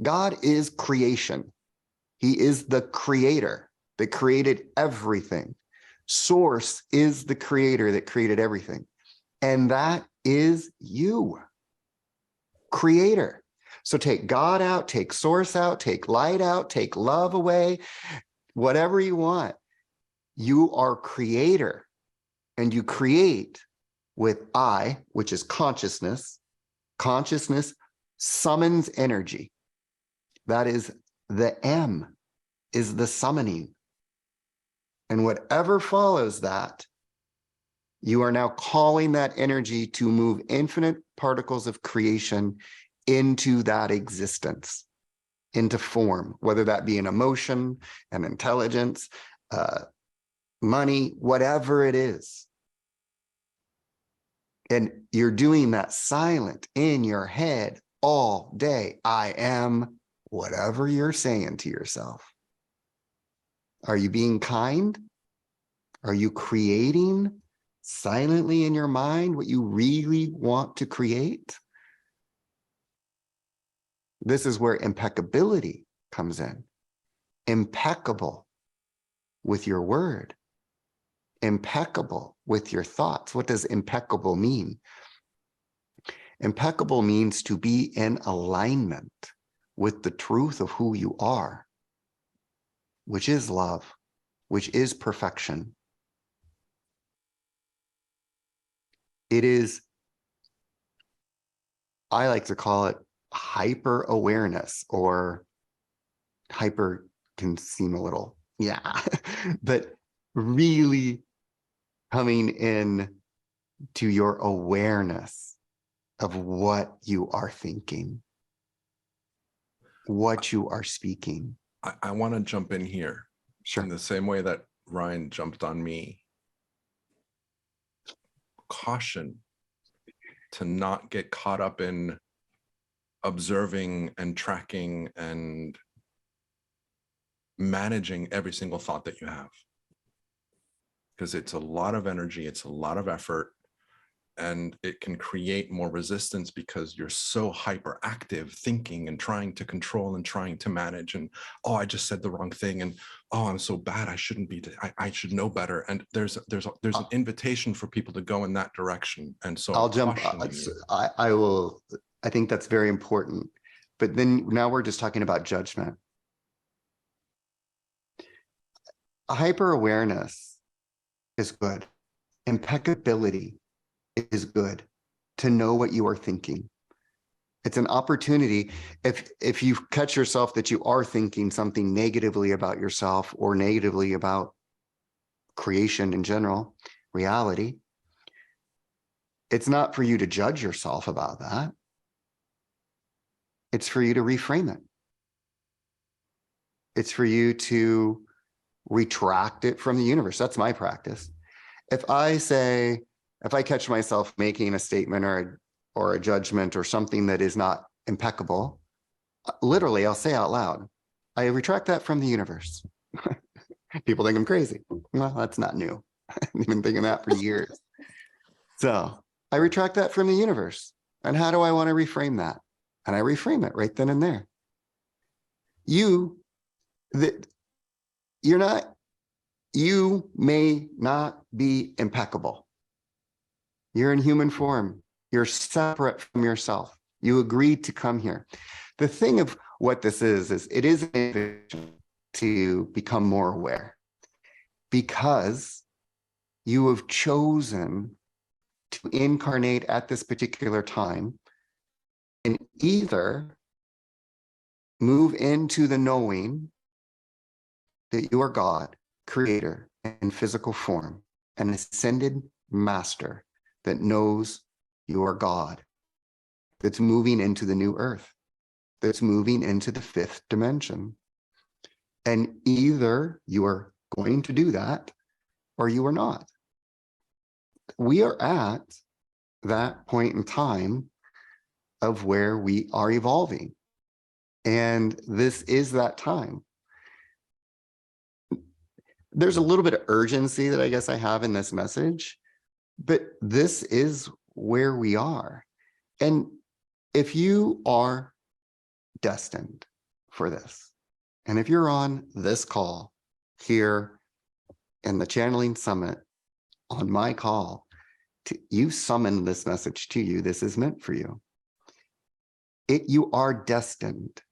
God is creation. He is the creator that created everything. Source is the creator that created everything. And that is you, creator. So take God out, take source out, take light out, take love away, whatever you want. You are creator, and you create with I, which is consciousness. Consciousness summons energy. That is the M, is the summoning. And whatever follows that, you are now calling that energy to move infinite particles of creation into that existence, into form, whether that be an emotion, an intelligence, money, whatever it is. And you're doing that silent in your head all day. I am whatever you're saying to yourself. Are you being kind? Are you creating silently in your mind what you really want to create? This is where impeccability comes in. Impeccable with your word. Impeccable with your thoughts. What does impeccable mean? Impeccable means to be in alignment with the truth of who you are, which is love, which is perfection. It is I like to call it hyper awareness, or hyper can seem a little, yeah, but really coming in to your awareness of what you are thinking, what you are speaking.
I want to jump in here in
Sure.
the same way that Ryan jumped on me. Caution to not get caught up in observing and tracking and managing every single thought that you have, because it's a lot of energy, it's a lot of effort, and it can create more resistance because you're so hyperactive thinking and trying to control and trying to manage, and oh, I just said the wrong thing, and oh, I'm so bad, I shouldn't be, I should know better. And there's an invitation for people to go in that direction. And so
I'll
I'm
jump.
cautioning you.
I will. I think that's very important. But then now we're just talking about judgment. Hyper awareness is good. Impeccability is good. To know what you are thinking. It's an opportunity. If you catch yourself that you are thinking something negatively about yourself or negatively about creation in general, reality, it's not for you to judge yourself about that. It's for you to reframe it. It's for you to retract it from the universe. That's my practice. If I catch myself making a statement or a judgment or something that is not impeccable, literally, I'll say out loud, I retract that from the universe. People think I'm crazy. Well, that's not new. I've been thinking that for years. So I retract that from the universe. And how do I want to reframe that? And I reframe it right then and there. You may not be impeccable. You're in human form. You're separate from yourself. You agreed to come here. The thing of what this is it is an invitation to become more aware, because you have chosen to incarnate at this particular time and either move into the knowing that you are God, creator in physical form, an ascended master that knows you are God, that's moving into the new earth, that's moving into the fifth dimension. And either you are going to do that or you are not. We are at that point in time of where we are evolving. And this is that time. There's a little bit of urgency that I guess I have in this message, but this is where we are. And if you are destined for this, and if you're on this call here in the Channeling Summit, on my call, you summon this message to you, this is meant for you. You are destined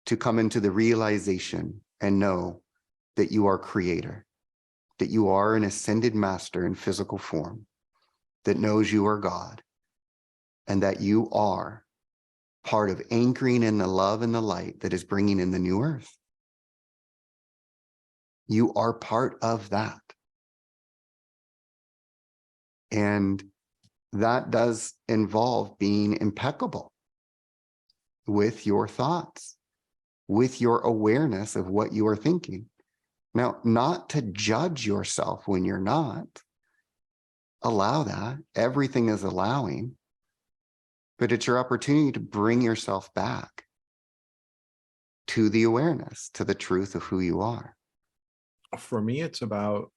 to come into the realization and know that you are creator, that you are an ascended master in physical form, that knows you are God, and that you are part of anchoring in the love and the light that is bringing in the new earth. You are part of that. And that does involve being impeccable with your thoughts, with your awareness of what you are thinking. Now, not to judge yourself when you're not. Allow that. Everything is allowing. But it's your opportunity to bring yourself back to the awareness, to the truth of who you are.
For me, it's about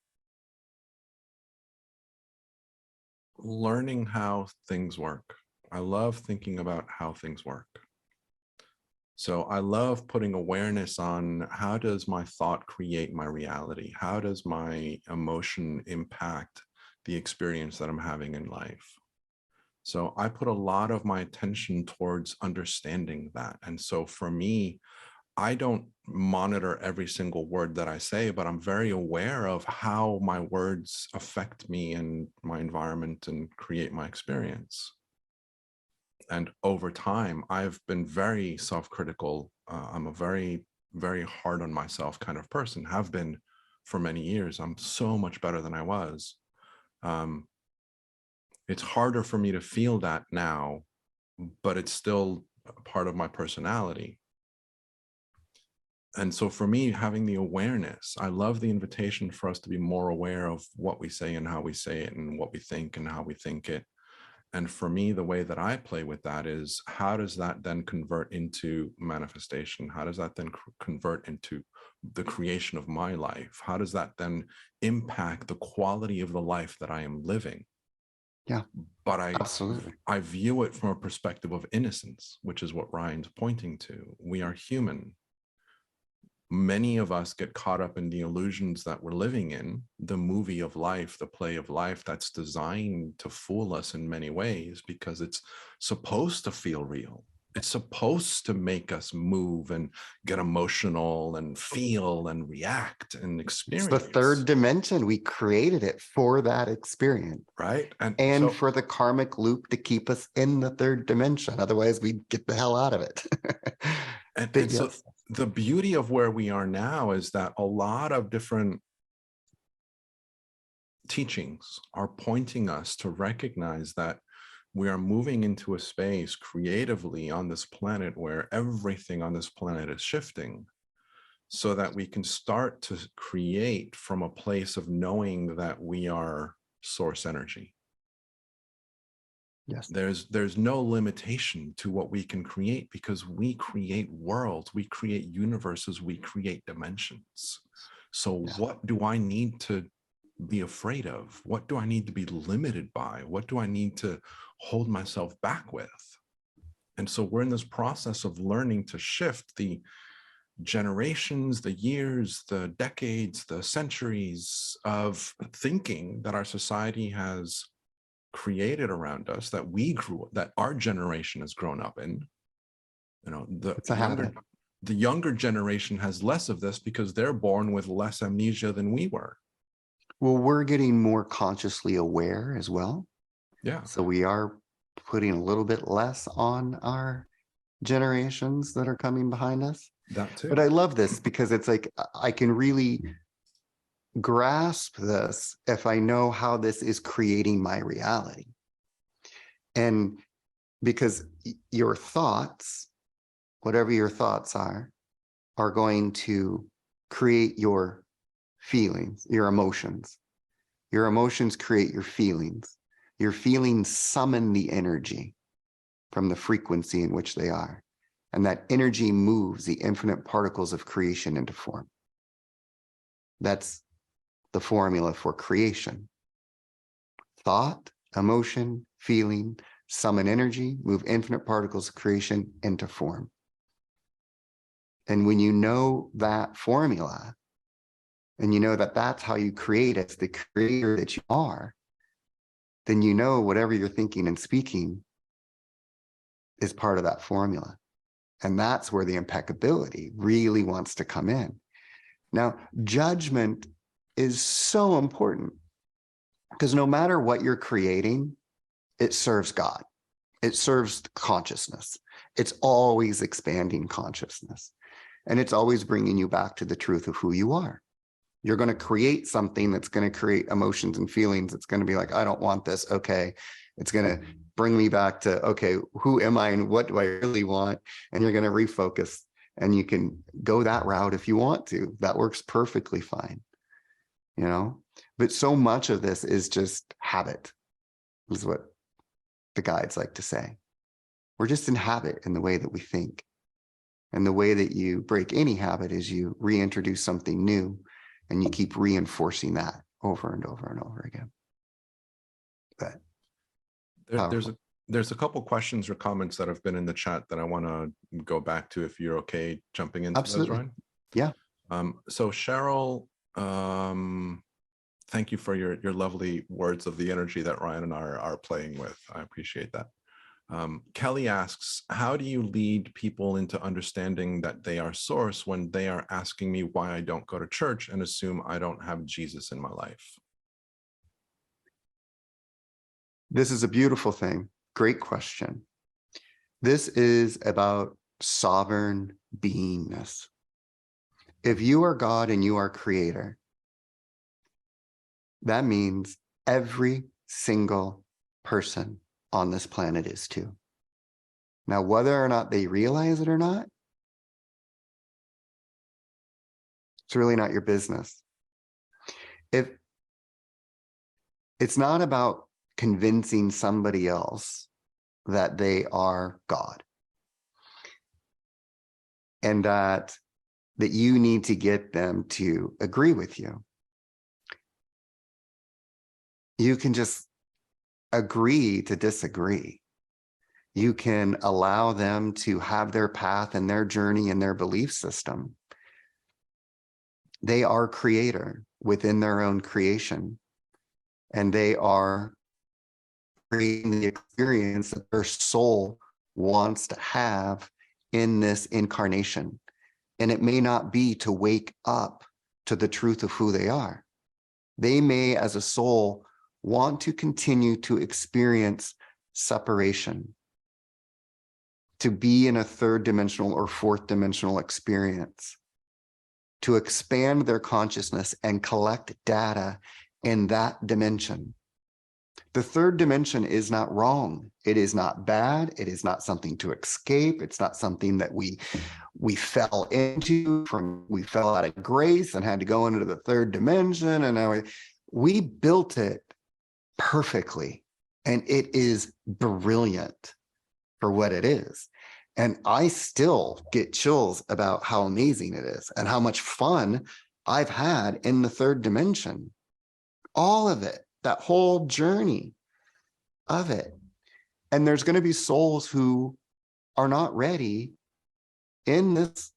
learning how things work. I love thinking about how things work. So I love putting awareness on, how does my thought create my reality? How does my emotion impact the experience that I'm having in life? So I put a lot of my attention towards understanding that. And so for me, I don't monitor every single word that I say, but I'm very aware of how my words affect me and my environment and create my experience. And over time, I've been very self-critical. I'm a very, very hard on myself kind of person, have been for many years. I'm so much better than I was. Um, it's harder for me to feel that now, but it's still a part of my personality. And so for me, having the awareness, I love the invitation for us to be more aware of what we say and how we say it, and what we think and how we think it. And for me, the way that I play with that is, how does that then convert into manifestation? How does that then convert into the creation of my life? How does that then impact the quality of the life that I am living?
Yeah,
But
absolutely.
I view it from a perspective of innocence, which is what Ryan's pointing to. We are human. Many of us get caught up in the illusions that we're living in, the movie of life, the play of life that's designed to fool us in many ways, because it's supposed to feel real. It's supposed to make us move and get emotional and feel and react and
It's the third
experience,
dimension. We created it for that experience
right? And
and
so,
for the karmic loop to keep us in the third dimension. Otherwise, we'd get the hell out of it. But
so
yes,
the beauty of where we are now is that a lot of different teachings are pointing us to recognize that we are moving into a space creatively on this planet where everything on this planet is shifting, so that we can start to create from a place of knowing that we are source energy.
yes,
There's no limitation to what we can create, because we create worlds, we create universes, we create dimensions. So
yeah.
what do I need to be afraid of? What do I need to be limited by? What do I need to hold myself back with? And so we're in this process of learning to shift the generations, the years, the decades, the centuries of thinking that our society has created around us, that we grew, that our generation has grown up in. You know,
It's a habit.
the younger generation has less of this because they're born with less amnesia than we were.
Well, we're getting more consciously aware as well.
Yeah,
So we are putting a little bit less on our generations that are coming behind us.
that
But
too.
I love this because it's like I can really grasp this if I know how this is creating my reality. And because your thoughts, whatever your thoughts are going to create your feelings, your emotions. Your emotions create your feelings. Your feelings summon the energy from the frequency in which they are. And that energy moves the infinite particles of creation into form. That's the formula for creation. Thought, emotion, feeling, summon energy, move infinite particles of creation into form. And when you know that formula, and you know that that's how you create as the creator that you are, then you know whatever you're thinking and speaking is part of that formula. And that's where the impeccability really wants to come in. Now, judgment is so important because no matter what you're creating, it serves God. It serves consciousness. It's always expanding consciousness. And it's always bringing you back to the truth of who you are. You're going to create something that's going to create emotions and feelings. It's going to be like, I don't want this. Okay. It's going to bring me back to, okay, who am I and what do I really want? And you're going to refocus, and you can go that route if you want to. That works perfectly fine, you know? But so much of this is just habit, is what the guides like to say. We're just in habit in the way that we think. And the way that you break any habit is you reintroduce something new, and you keep reinforcing that over and over and over again. But powerful.
There's a couple questions or comments that have been in the chat that I want to go back to, if you're okay jumping into those,
Absolutely.
Ryan.
Yeah.
So Cheryl, thank you for your lovely words of the energy that Ryan and I are playing with. I appreciate that. Kelly asks, how do you lead people into understanding that they are source when they are asking me why I don't go to church and assume I don't have Jesus in my life?
This is a beautiful thing. Great question. This is about sovereign beingness. If you are God and you are creator, that means every single person on this planet is too. Now, whether or not they realize it or not, it's really not your business. If it's not about convincing somebody else that they are God and that you need to get them to agree with you. You can just agree to disagree. You can allow them to have their path and their journey and their belief system. They are creator within their own creation, and they are creating the experience that their soul wants to have in this incarnation. And it may not be to wake up to the truth of who they are. They may, as a soul, want to continue to experience separation, to be in a third dimensional or fourth dimensional experience, to expand their consciousness and collect data in that dimension. The third dimension is not wrong. It is not bad. It is not something to escape. It's not something that we fell into we fell out of grace and had to go into the third dimension. And now we built it perfectly. And it is brilliant for what it is. And I still get chills about how amazing it is and how much fun I've had in the third dimension. All of it, that whole journey of it. And there's going to be souls who are not ready in this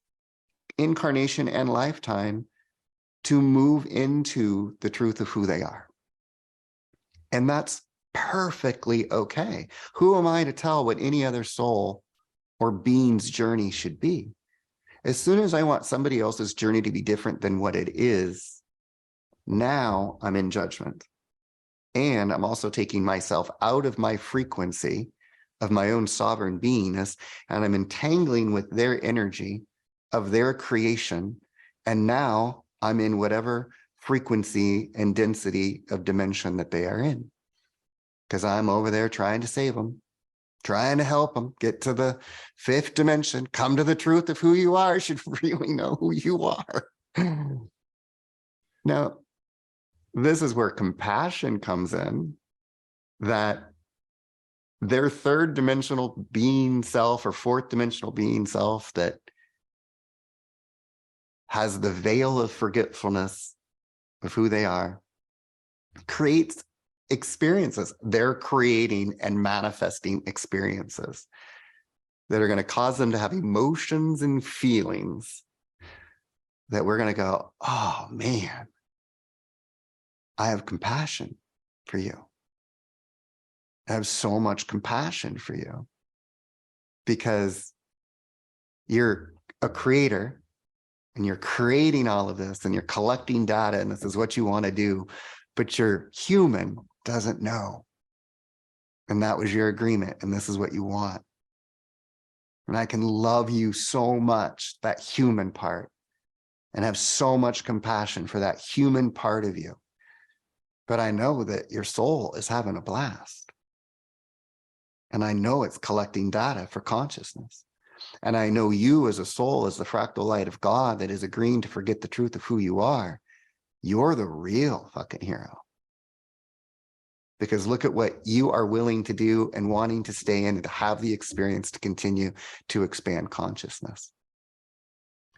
incarnation and lifetime to move into the truth of who they are. And that's perfectly okay. Who am I to tell what any other soul or being's journey should be? As soon as I want somebody else's journey to be different than what it is, now I'm in judgment. And I'm also taking myself out of my frequency of my own sovereign beingness, and I'm entangling with their energy of their creation. And now I'm in whatever frequency and density of dimension that they are in, because I'm over there trying to save them, trying to help them get to the fifth dimension, come to the truth of who you are, should really know who you are. Now, this is where compassion comes in, that their third dimensional being self or fourth dimensional being self that has the veil of forgetfulness of who they are creates experiences. They're creating and manifesting experiences that are going to cause them to have emotions and feelings that we're going to go, oh man, I have compassion for you. I have so much compassion for you because you're a creator and you're creating all of this and you're collecting data and this is what you want to do, but your human doesn't know. And that was your agreement and this is what you want. And I can love you so much, that human part, and have so much compassion for that human part of you. But I know that your soul is having a blast. And I know it's collecting data for consciousness. And I know you as a soul, as the fractal light of God that is agreeing to forget the truth of who you are. You're the real fucking hero. Because look at what you are willing to do and wanting to stay in and to have the experience to continue to expand consciousness.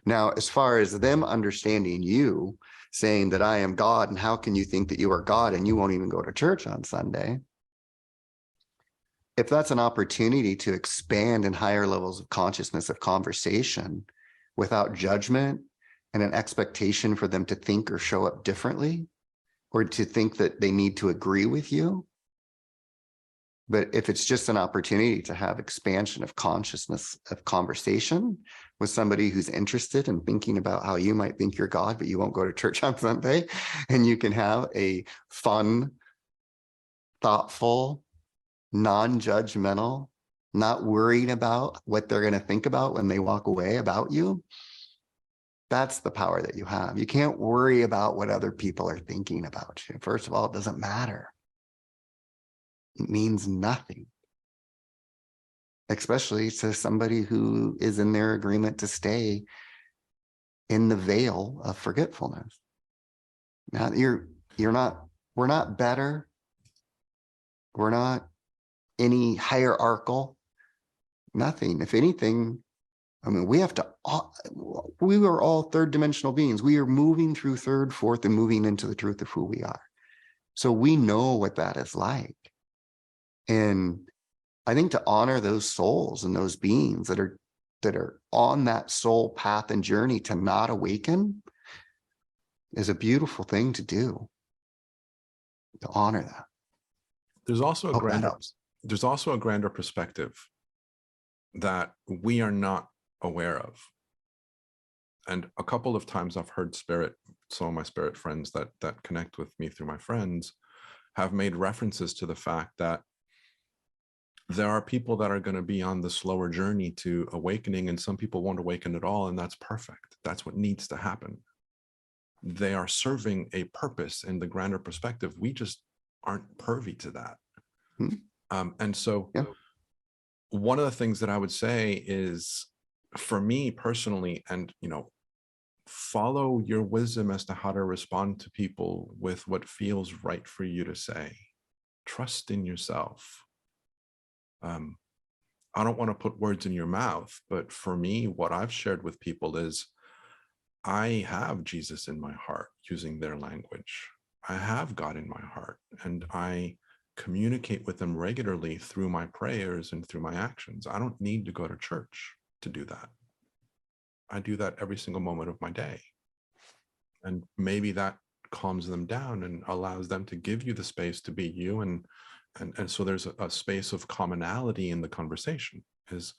Now, as far as them understanding you, saying that I am God, and how can you think that you are God and you won't even go to church on Sunday? If that's an opportunity to expand in higher levels of consciousness of conversation without judgment and an expectation for them to think or show up differently, or to think that they need to agree with you. But if it's just an opportunity to have expansion of consciousness of conversation with somebody who's interested in thinking about how you might think you're God, but you won't go to church on Sunday, and you can have a fun, thoughtful, non-judgmental, not worrying about what they're going to think about when they walk away about you, that's the power that you have. You can't worry about what other people are thinking about you. First of all, it doesn't matter. It means nothing, especially to somebody who is in their agreement to stay in the veil of forgetfulness. Now we're not better. We're not any hierarchical, nothing. If anything, I mean, we were all third dimensional beings. We are moving through third, fourth, and moving into the truth of who we are. So we know what that is like. And I think to honor those souls and those beings that are on that soul path and journey to not awaken is a beautiful thing to do, to honor that.
There's also
Hope that helps.
there's also a grander perspective that we are not aware of. And a couple of times I've heard some of my spirit friends that connect with me through my friends have made references to the fact that there are people that are going to be on the slower journey to awakening, and some people won't awaken at all, and that's perfect. That's what needs to happen. They are serving a purpose in the grander perspective. We just aren't privy to that. And so one of the things that I would say is, for me personally, and follow your wisdom as to how to respond to people with what feels right for you to say. Trust in yourself. I don't want to put words in your mouth, but for me, what I've shared with people is I have Jesus in my heart using their language. I have God in my heart, and I communicate with them regularly through my prayers and through my actions. I don't need to go to church to do that. I do that every single moment of my day. And maybe that calms them down and allows them to give you the space to be you. And so there's a space of commonality in the conversation. Is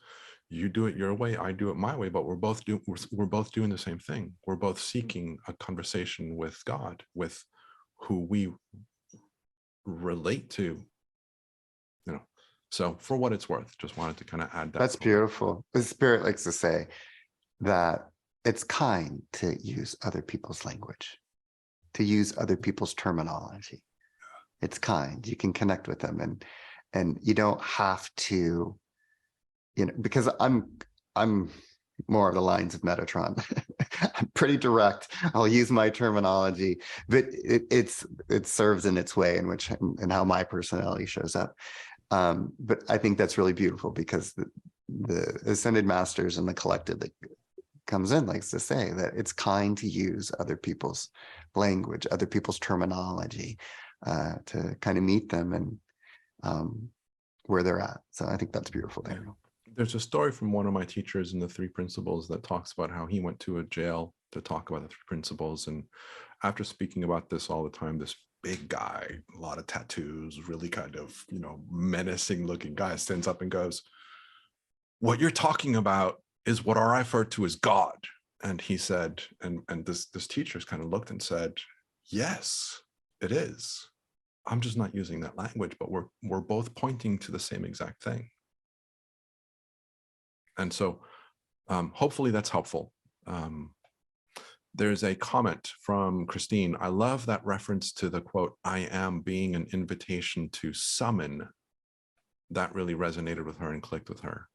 you do it your way, I do it my way, but we're both doing the same thing. We're both seeking a conversation with God, with who we relate to. So for what it's worth, just wanted to kind of add that.
That's beautiful. The Spirit likes to say that it's kind to use other people's language, to use other people's terminology. It's kind. You can connect with them, and you don't have to, because I'm more of the lines of Metatron. I'm pretty direct. I'll use my terminology, but it serves in its way in which and how my personality shows up. But I think that's really beautiful, because the Ascended Masters and the collective that comes in likes to say that it's kind to use other people's language, other people's terminology, to kind of meet them and where they're at. So I think that's beautiful, Daniel.
There's a story from one of my teachers in the Three Principles that talks about how he went to a jail to talk about the Three Principles. And after speaking about this all the time, this big guy, a lot of tattoos, really kind of, menacing looking guy, stands up and goes, "What you're talking about is what I refer to as God." And he said, and this teacher's kind of looked and said, "Yes, it is. I'm just not using that language, but we're both pointing to the same exact thing." And so hopefully that's helpful. There's a comment from Christine. "I love that reference to the quote, 'I am' being an invitation to summon." That really resonated with her and clicked with her.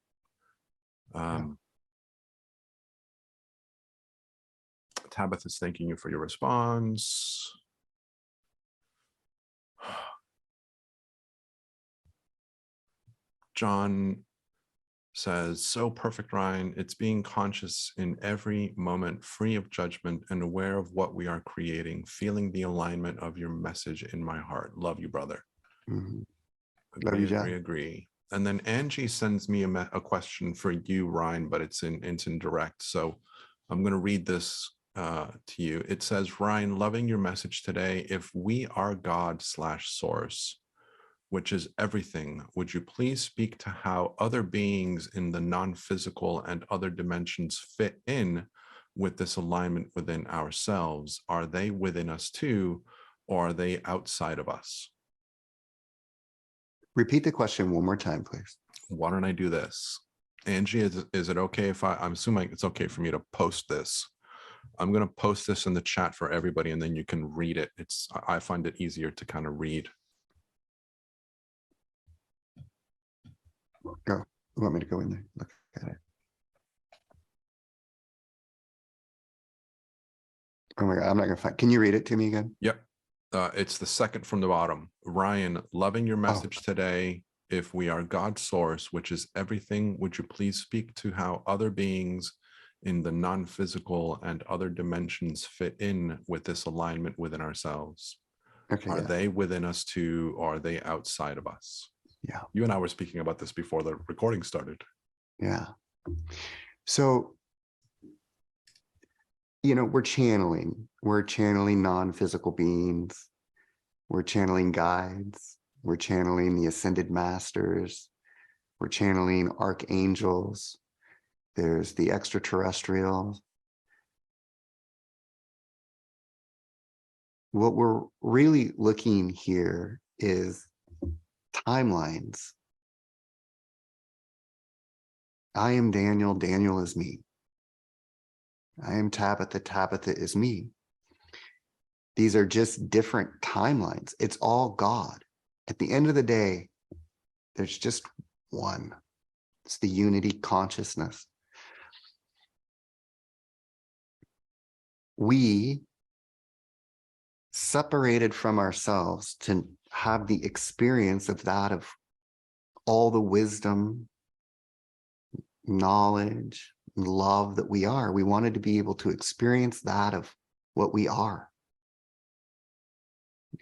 Tabitha's thanking you for your response. John says, "So perfect, Ryan. It's being conscious in every moment, free of judgment and aware of what we are creating, feeling the alignment of your message in my heart. Love you, brother."
Mm-hmm.
Agree. And then Angie sends me a question for you, Ryan, but it's in direct. So I'm going to read this to you. It says, "Ryan, loving your message today. If we are God/source, which is everything, would you please speak to how other beings in the non-physical and other dimensions fit in with this alignment within ourselves? Are they within us too, or are they outside of us?"
Repeat the question one more time, please.
why don't I do this? Angie, is it okay if I'm assuming it's okay for me to post this? I'm going to post this in the chat for everybody, and then you can read it. I find it easier to kind of read.
Go. You want me to go in there? Look at it. Oh my God, I'm not going to find. Can you read it to me again?
Yep. It's the second from the bottom. Ryan, loving your message today. If we are God's source, which is everything, would you please speak to how other beings in the non-physical and other dimensions fit in with this alignment within ourselves?
Okay.
Are
Yeah.
they within us too, or are they outside of us?
Yeah.
You and I were speaking about this before the recording started.
Yeah. So, you know, we're channeling non-physical beings. We're channeling guides. We're channeling the ascended masters. We're channeling archangels. There's the extraterrestrials. What we're really looking here is timelines. I am Daniel. Daniel is me. I am Tabitha. Tabitha is me. These are just different timelines. It's all God. At the end of the day, there's just one. It's the unity consciousness. We separated from ourselves to have the experience of that, of all the wisdom, knowledge, love that we are. We wanted to be able to experience that of what we are.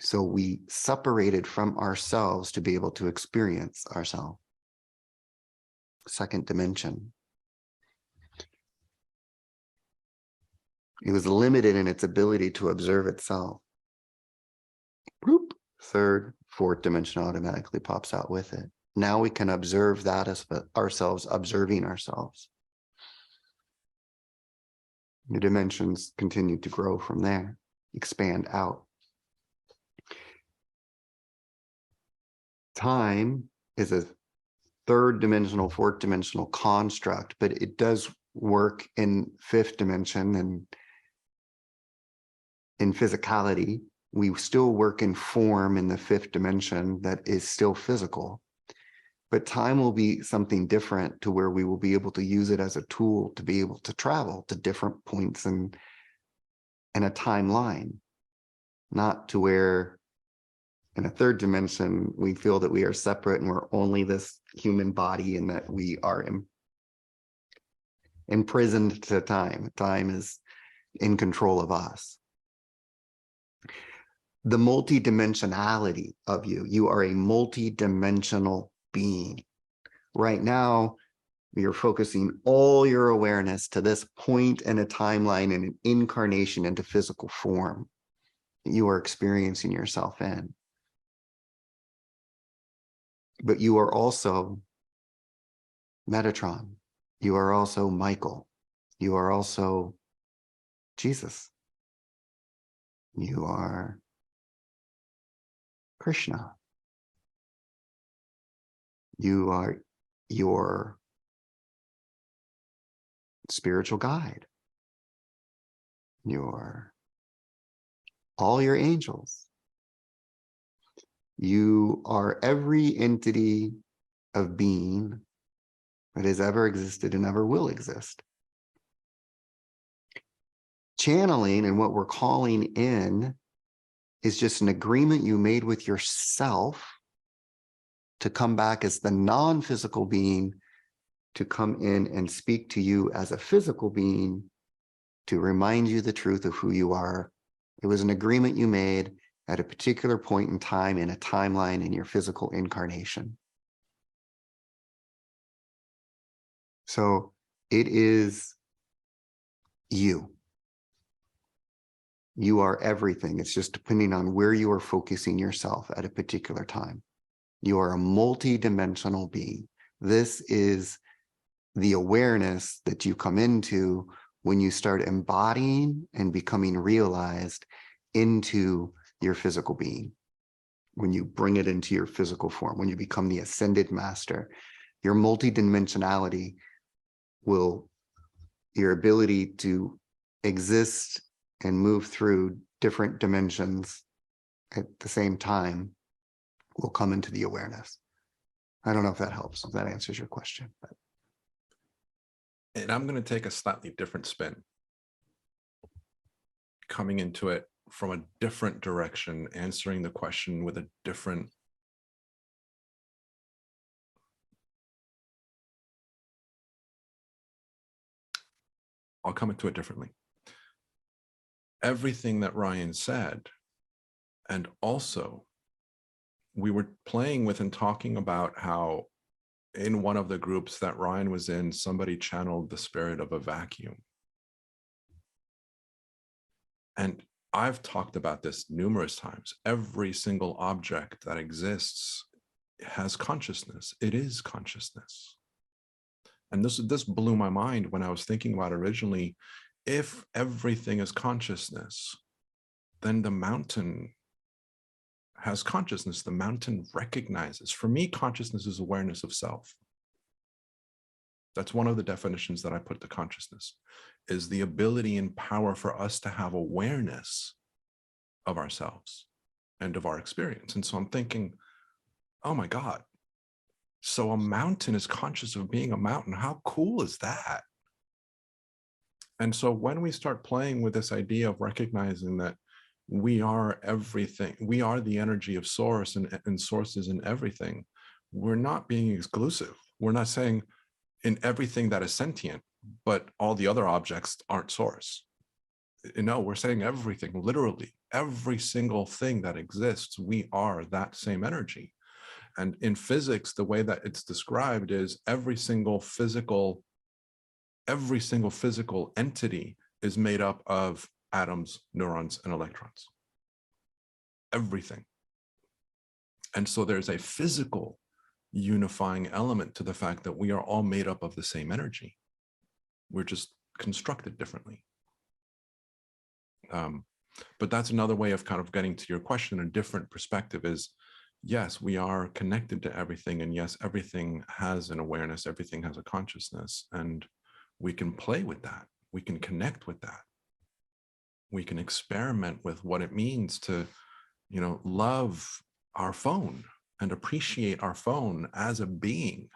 So we separated from ourselves to be able to experience ourselves. Second dimension. It was limited in its ability to observe itself. Boop. Third, fourth dimension automatically pops out with it. Now we can observe that as ourselves observing ourselves. The dimensions continue to grow from there, expand out. Time is a third dimensional, fourth dimensional construct, but it does work in fifth dimension and in physicality. We still work in form in the fifth dimension that is still physical. But time will be something different, to where we will be able to use it as a tool to be able to travel to different points in a timeline, not to where in a third dimension, we feel that we are separate and we're only this human body, and that we are imprisoned to time. Time is in control of us. The multidimensionality of you. You are a multidimensional being. Right now, you're focusing all your awareness to this point in a timeline and an incarnation into physical form that you are experiencing yourself in. But you are also Metatron. You are also Michael. You are also Jesus. You are Krishna. You are your spiritual guide. You are all your angels. You are every entity of being that has ever existed and ever will exist. Channeling, and what we're calling in, is just an agreement you made with yourself to come back as the non-physical being, to come in and speak to you as a physical being, to remind you the truth of who you are. It was an agreement you made at a particular point in time, in a timeline, in your physical incarnation. So it is you. You are everything. It's just depending on where you are focusing yourself at a particular time. You are a multi-dimensional being. This is the awareness that you come into when you start embodying and becoming realized into your physical being. When you bring it into your physical form, when you become the ascended master, your multidimensionality will, your ability to exist and move through different dimensions at the same time will come into the awareness. I don't know if that helps, if that answers your question. But.
And I'm going to take a slightly different spin, coming into it from a different direction, answering the question with a different I'll come into it differently. Everything that Ryan said, and also we were playing with and talking about how in one of the groups that Ryan was in, somebody channeled the spirit of a vacuum. And I've talked about this numerous times. Every single object that exists has consciousness. It is consciousness. And this blew my mind when I was thinking about it originally. If everything is consciousness, then the mountain has consciousness. The mountain recognizes. For me, consciousness is awareness of self. That's one of the definitions that I put to consciousness, is the ability and power for us to have awareness of ourselves and of our experience. And so I'm thinking, oh my God, so a mountain is conscious of being a mountain. How cool is that? And so when we start playing with this idea of recognizing that we are everything, we are the energy of source, and source is in everything, we're not being exclusive. We're not saying in everything that is sentient, but all the other objects aren't source. No, we're saying everything, literally every single thing that exists, we are that same energy. And in physics, the way that it's described is every single physical entity is made up of atoms, neurons, and electrons. Everything. And so there's a physical unifying element to the fact that we are all made up of the same energy. We're just constructed differently. But that's another way of kind of getting to your question. A different perspective is, yes, we are connected to everything. And yes, everything has an awareness. Everything has a consciousness. And we can play with that. We can connect with that. We can experiment with what it means to, love our phone and appreciate our phone as a being,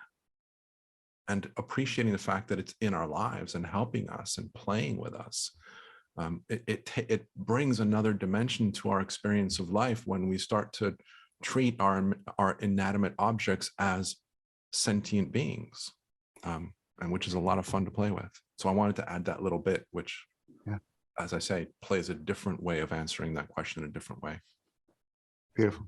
and appreciating the fact that it's in our lives and helping us and playing with us. It brings another dimension to our experience of life when we start to treat our inanimate objects as sentient beings, and which is a lot of fun to play with. So I wanted to add that little bit, which, as I say, plays a different way of answering that question in a different way.
Beautiful.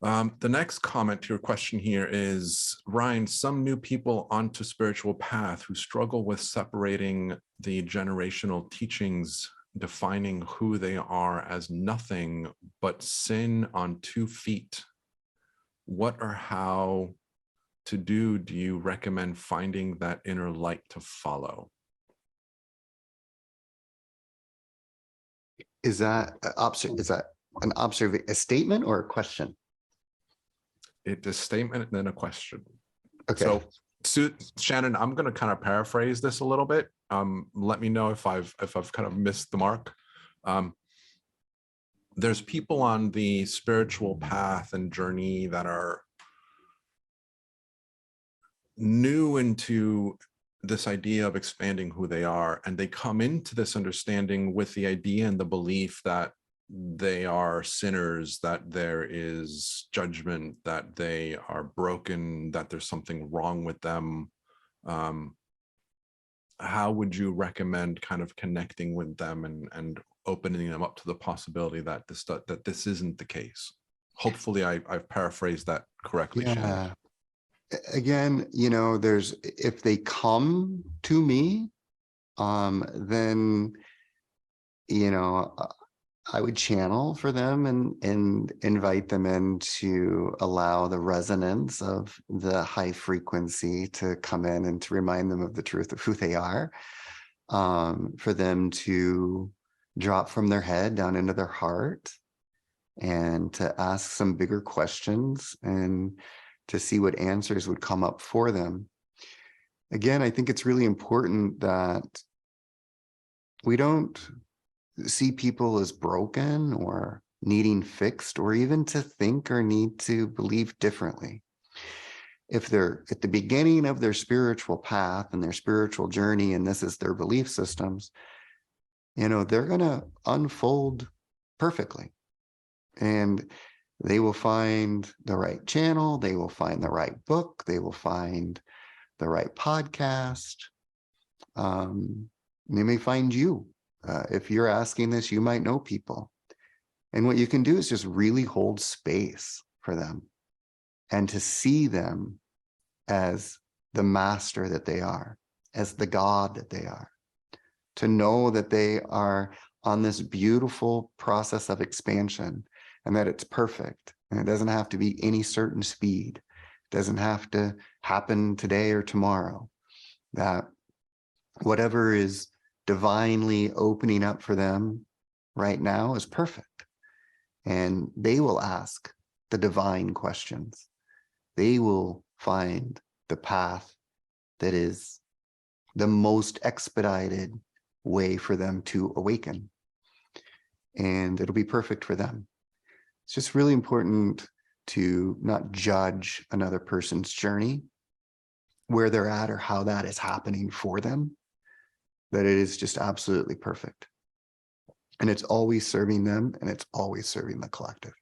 The next comment to your question here is, Ryan, some new people onto spiritual path who struggle with separating the generational teachings, defining who they are as nothing but sin on 2 feet. What or how to do you recommend finding that inner light to follow?
Is that a statement or a question?
It's a statement and then a question.
Okay.
So Shannon, I'm going to kind of paraphrase this a little bit. Let me know if I've kind of missed the mark. There's people on the spiritual path and journey that are new into this idea of expanding who they are, and they come into this understanding with the idea and the belief that they are sinners, that there is judgment, that they are broken, that there's something wrong with them. How would you recommend kind of connecting with them and opening them up to the possibility that this isn't the case? Hopefully I've paraphrased that correctly, Shannon.
Again, if they come to me, then, I would channel for them and invite them in to allow the resonance of the high frequency to come in and to remind them of the truth of who they are, for them to drop from their head down into their heart and to ask some bigger questions and to see what answers would come up for them. Again, I think it's really important that we don't see people as broken or needing fixed, or even to think or need to believe differently. If they're at the beginning of their spiritual path and their spiritual journey, and this is their belief systems, they're going to unfold perfectly. And they will find the right channel, they will find the right book, they will find the right podcast. They may find you. If you're asking this, you might know people. And what you can do is just really hold space for them and to see them as the master that they are, as the God that they are, to know that they are on this beautiful process of expansion and that it's perfect. And it doesn't have to be any certain speed. It doesn't have to happen today or tomorrow. That whatever is divinely opening up for them right now is perfect. And they will ask the divine questions. They will find the path that is the most expedited way for them to awaken. And it'll be perfect for them. It's just really important to not judge another person's journey, where they're at or how that is happening for them, that it is just absolutely perfect. And it's always serving them, and it's always serving the collective.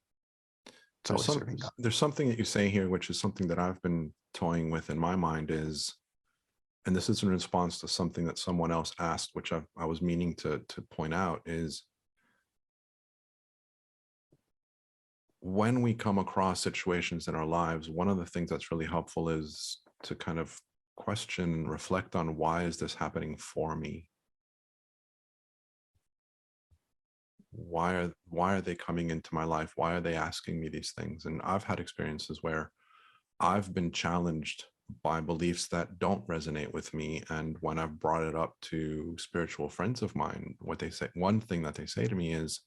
It's always serving God.
There's something that you say here, which is something that I've been toying with in my mind is, and this is in response to something that someone else asked, which I was meaning to point out, is when we come across situations in our lives, one of the things that's really helpful is to kind of question and reflect on, why is this happening for me? Why are they coming into my life? Why are they asking me these things? And I've had experiences where I've been challenged by beliefs that don't resonate with me. And when I've brought it up to spiritual friends of mine, what they say, one thing that they say to me is,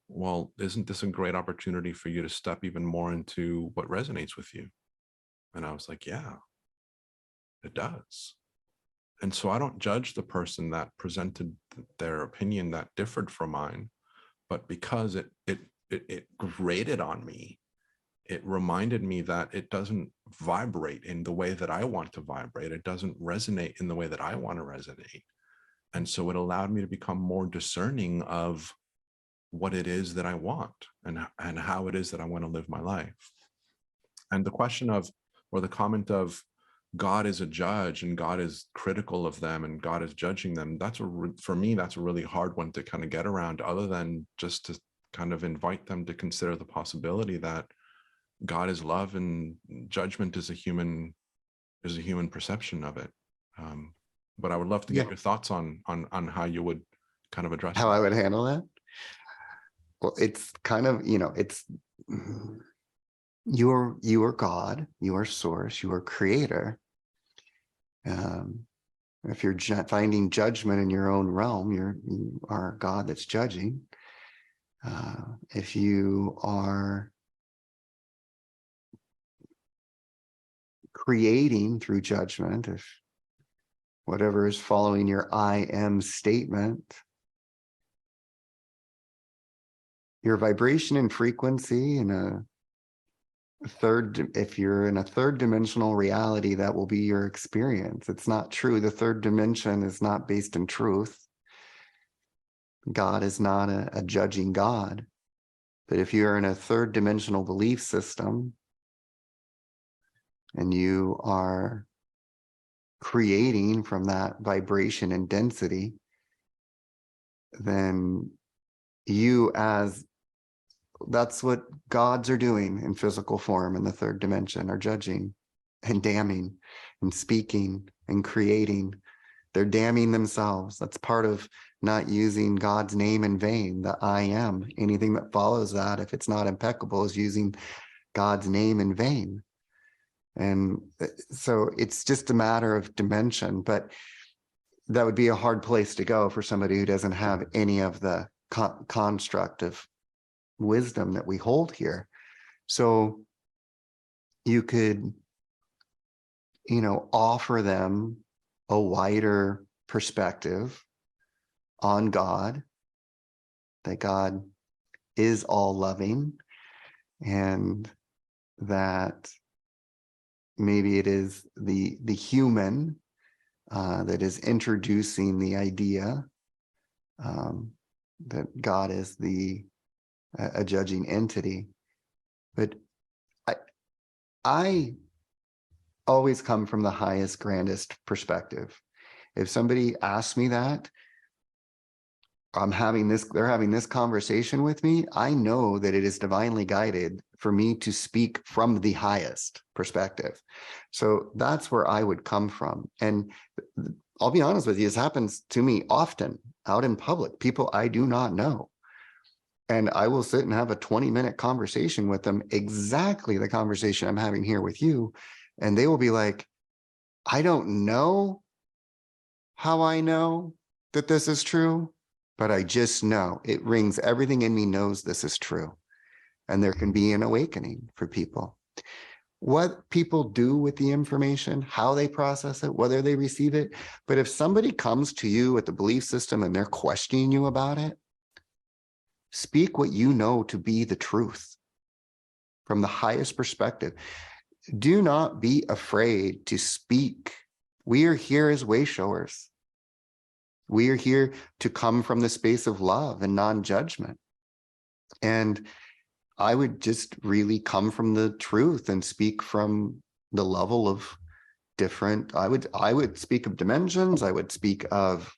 well, isn't this a great opportunity for you to step even more into what resonates with you? And I was like, yeah, it does. And so I don't judge the person that presented their opinion that differed from mine, but because it grated on me, it reminded me that it doesn't vibrate in the way that I want to vibrate. It doesn't resonate in the way that I want to resonate. And so it allowed me to become more discerning of what it is that I want and how it is that I want to live my life. And the question of, or the comment of, God is a judge and God is critical of them and God is judging them, for me, that's a really hard one to kind of get around, other than just to kind of invite them to consider the possibility that God is love and judgment is a human perception of it. But I would love to get your thoughts on how you would kind of address
how I would handle that. Well, it's kind of, it's you are God, you are source, you are creator. If you're finding judgment in your own realm, you are God that's judging. If you are creating through judgment, if whatever is following your I am statement, your vibration and frequency in if you're in a third dimensional reality, that will be your experience. It's not true. The third dimension is not based in truth. God is not a judging God. But if you're in a third dimensional belief system and you are creating from that vibration and density, then that's what gods are doing in physical form in the third dimension, are judging and damning and speaking and creating. They're damning themselves. That's part of not using God's name in vain, the I am. Anything that follows that, if it's not impeccable, is using God's name in vain. And so it's just a matter of dimension, but that would be a hard place to go for somebody who doesn't have any of the construct of wisdom that we hold here. So you could, offer them a wider perspective on God, that God is all loving, and that maybe it is the human that is introducing the idea that God is a judging entity. But I always come from the highest, grandest perspective. If somebody asks me that, they're having this conversation with me, I know that it is divinely guided for me to speak from the highest perspective. So that's where I would come from. And I'll be honest with you, this happens to me often out in public, people I do not know. And I will sit and have a 20-minute conversation with them, exactly the conversation I'm having here with you. And they will be like, I don't know how I know that this is true, but I just know it rings. Everything in me knows this is true. And there can be an awakening for people. What people do with the information, how they process it, whether they receive it. But if somebody comes to you with the belief system and they're questioning you about it, speak what you know to be the truth from the highest perspective. Do not be afraid to speak. We are here as way showers. We are here to come from the space of love and non-judgment. And I would just really come from the truth and speak from the level of different, I would speak of dimensions. I would speak of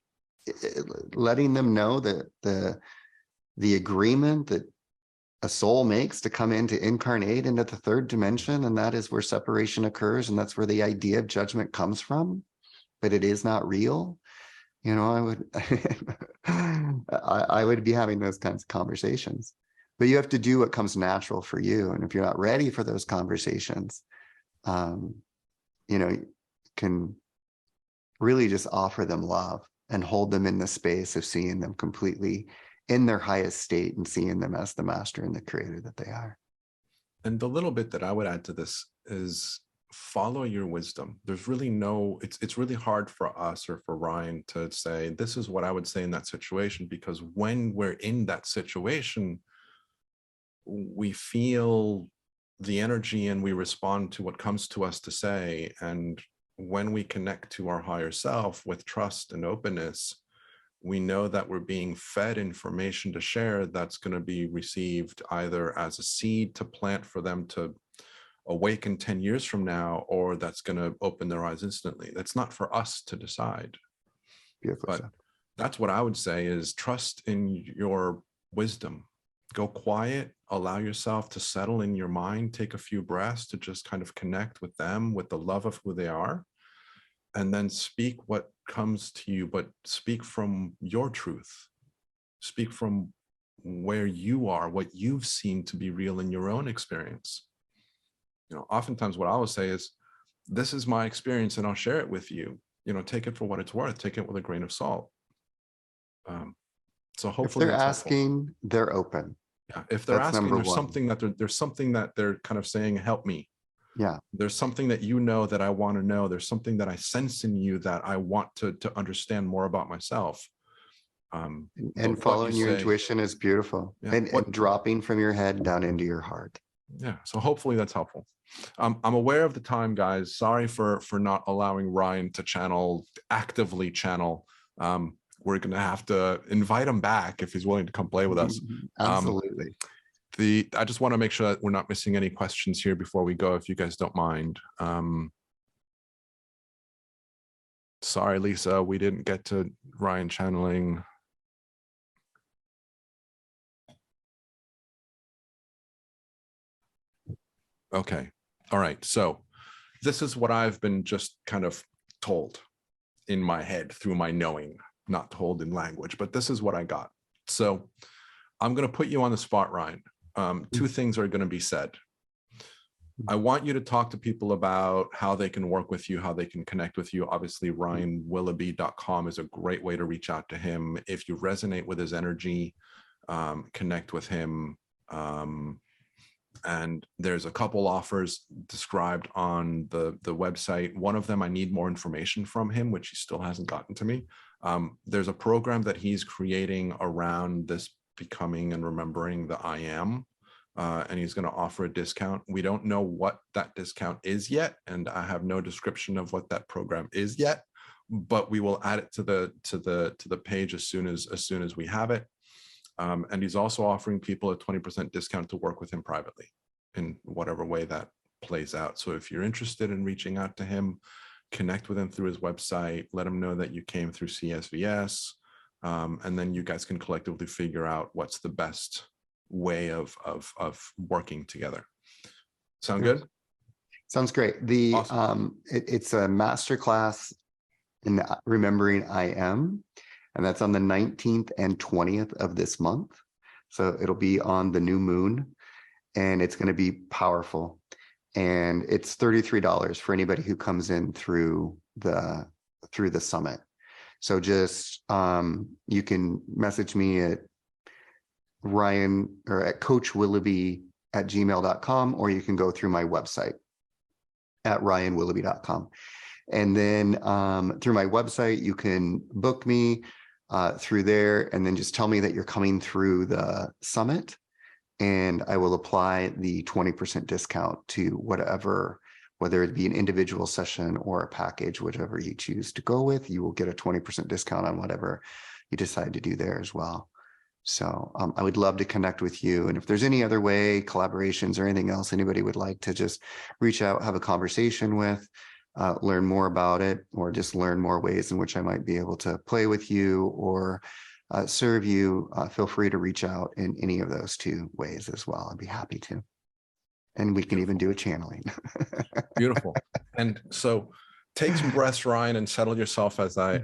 letting them know that the agreement that a soul makes to come in to incarnate into the third dimension, and that is where separation occurs, and that's where the idea of judgment comes from, but it is not real. I would I would be having those kinds of conversations. But you have to do what comes natural for you. And if you're not ready for those conversations, you can really just offer them love and hold them in the space of seeing them completely in their highest state and seeing them as the master and the creator that they are.
And the little bit that I would add to this is follow your wisdom. There's really it's really hard for us or for Ryan to say, this is what I would say in that situation, because when we're in that situation, we feel the energy and we respond to what comes to us to say. And when we connect to our higher self with trust and openness, we know that we're being fed information to share that's going to be received either as a seed to plant for them to awaken 10 years from now, or that's going to open their eyes instantly. That's not for us to decide.
Beautiful.
But that's what I would say is trust in your wisdom. Go quiet, allow yourself to settle in your mind, take a few breaths to just kind of connect with them, with the love of who they are, and then speak what comes to you, but speak from your truth. Speak from where you are, what you've seen to be real in your own experience. Oftentimes what I will say is, this is my experience and I'll share it with you. Take it for what it's worth. Take it with a grain of salt. So hopefully
if they're
that's
asking,
helpful.
they're open.
Yeah, if they're
That's
asking, there's
one.
something that they're kind of saying, help me.
Yeah.
There's something that that I want to know. There's something that I sense in you that I want to understand more about myself.
And following your intuition is beautiful.
Yeah,
and dropping from your head down into your heart.
Yeah, so hopefully that's helpful. I'm aware of the time, guys. Sorry for not allowing Ryan to actively channel. We're gonna have to invite him back if he's willing to come play with us.
Absolutely.
I just want to make sure that we're not missing any questions here before we go, if you guys don't mind. Sorry, Lisa, we didn't get to Ryan channeling. Okay. All right. So this is what I've been just kind of told in my head through my knowing, not told in language, but this is what I got. So I'm going to put you on the spot, Ryan. Two things are going to be said. I want you to talk to people about how they can work with you, how they can connect with you. Obviously, RyanWilaby.com is a great way to reach out to him. If you resonate with his energy, connect with him. And there's a couple offers described on the website. One of them, I need more information from him, which he still hasn't gotten to me. There's a program that he's creating around this becoming and remembering the I am, and he's going to offer a discount. We don't know what that discount is yet, and I have no description of what that program is yet, but we will add it to the page as soon as we have it. And he's also offering people a 20% discount to work with him privately in whatever way that plays out. So if you're interested in reaching out to him, connect with him through his website, let him know that you came through CSVS, and then you guys can collectively figure out what's the best way of working together. Sound good?
Sounds great.
Awesome.
It's a masterclass in remembering I am, and that's on the 19th and 20th of this month. So it'll be on the new moon, and it's going to be powerful. And it's $33 for anybody who comes in through the summit. So just you can message me at Ryan or at coachwillaby@gmail.com, or you can go through my website at ryanwillaby.com. And then through my website, you can book me through there, and then just tell me that you're coming through the summit, and I will apply the 20% discount to whatever, whether it be an individual session or a package, whichever you choose to go with. You will get a 20% discount on whatever you decide to do there as well. So I would love to connect with you. And if there's any other way, collaborations or anything else anybody would like to just reach out, have a conversation with, learn more about it, or just learn more ways in which I might be able to play with you or serve you, feel free to reach out in any of those two ways as well. I'd be happy to. And we can even do a channeling.
Beautiful. And so take some breaths, Ryan, and settle yourself as I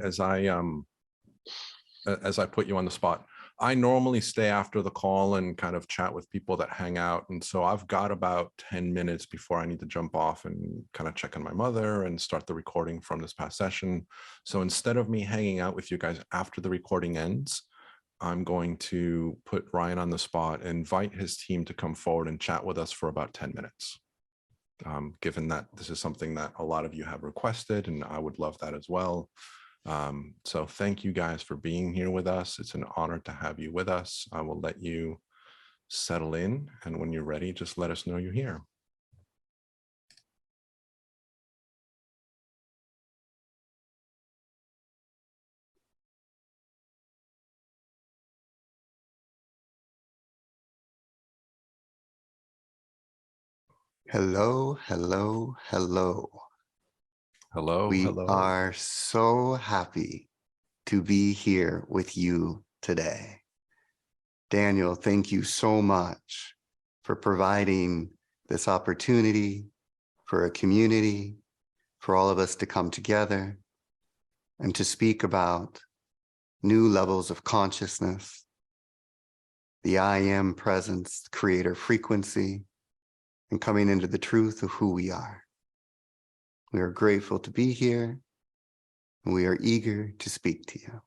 put you on the spot. I normally stay after the call and kind of chat with people that hang out. And so I've got about 10 minutes before I need to jump off and kind of check on my mother and start the recording from this past session. So instead of me hanging out with you guys after the recording ends, I'm going to put Ryan on the spot, invite his team to come forward and chat with us for about 10 minutes. Given that this is something that a lot of you have requested, and I would love that as well. So thank you guys for being here with us. It's an honor to have you with us. I will let you settle in, and when you're ready, just let us know you're here.
Hello, hello, hello.
Hello,
We
hello.
are so happy to be here with you today. Daniel, thank you so much for providing this opportunity for a community, for all of us to come together and to speak about new levels of consciousness, the I am presence, creator frequency, and coming into the truth of who we are. We are grateful to be here, and we are eager to speak to you.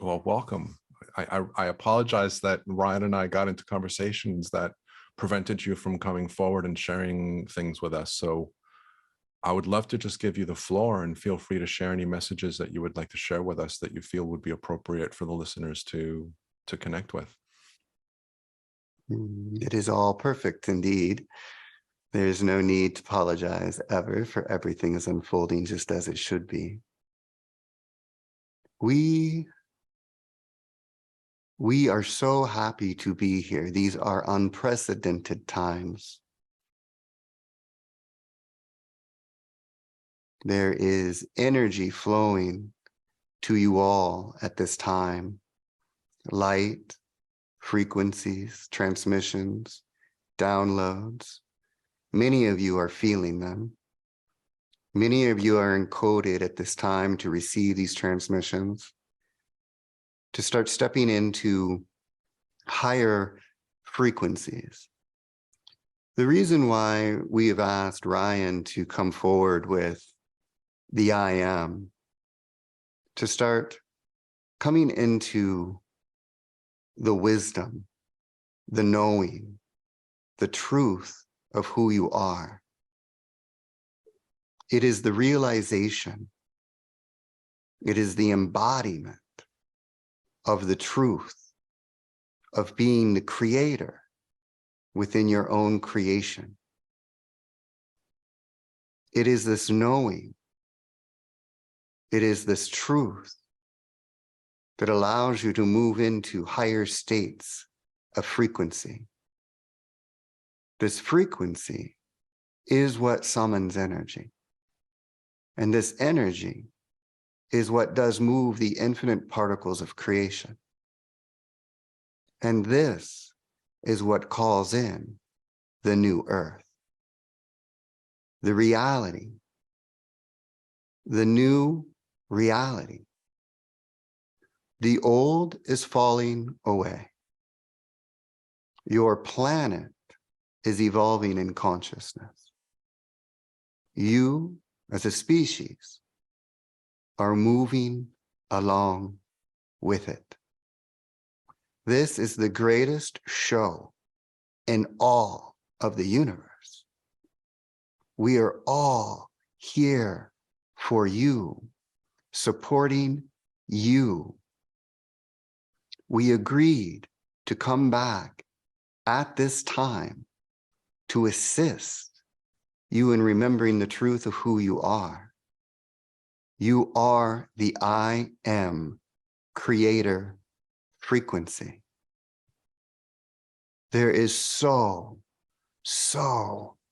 Well, welcome. I apologize that Ryan and I got into conversations that prevented you from coming forward and sharing things with us. So I would love to just give you the floor, and feel free to share any messages that you would like to share with us that you feel would be appropriate for the listeners to connect with.
It is all perfect indeed. There's no need to apologize ever, for everything is unfolding just as it should be. We are so happy to be here. These are unprecedented times. There is energy flowing to you all at this time. Light, frequencies, transmissions, downloads. Many of you are feeling them. Many of you are encoded at this time to receive these transmissions, to start stepping into higher frequencies. The reason why we have asked Ryan to come forward with the I am, to start coming into the wisdom, the knowing, the truth of who you are. It is the realization, it is the embodiment of the truth of being the creator within your own creation. It is this knowing, it is this truth that allows you to move into higher states of frequency. This frequency is what summons energy. And this energy is what does move the infinite particles of creation. And this is what calls in the new earth. The reality, the new reality. The old is falling away. Your planet is evolving in consciousness. You, as a species, are moving along with it. This is the greatest show in all of the universe. We are all here for you, supporting you. We agreed to come back at this time to assist you in remembering the truth of who you are. You are the I am creator frequency. There is so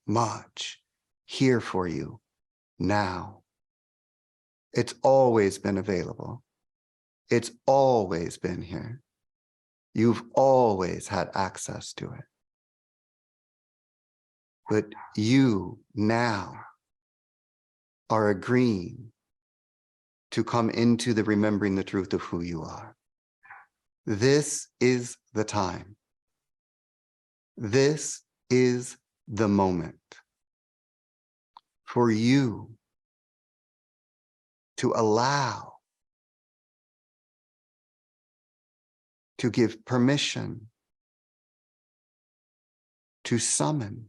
much here for you now. It's always been available. It's always been here. You've always had access to it. But you now are agreeing to come into the remembering the truth of who you are. This is the time. This is the moment for you to allow, to give permission, to summon,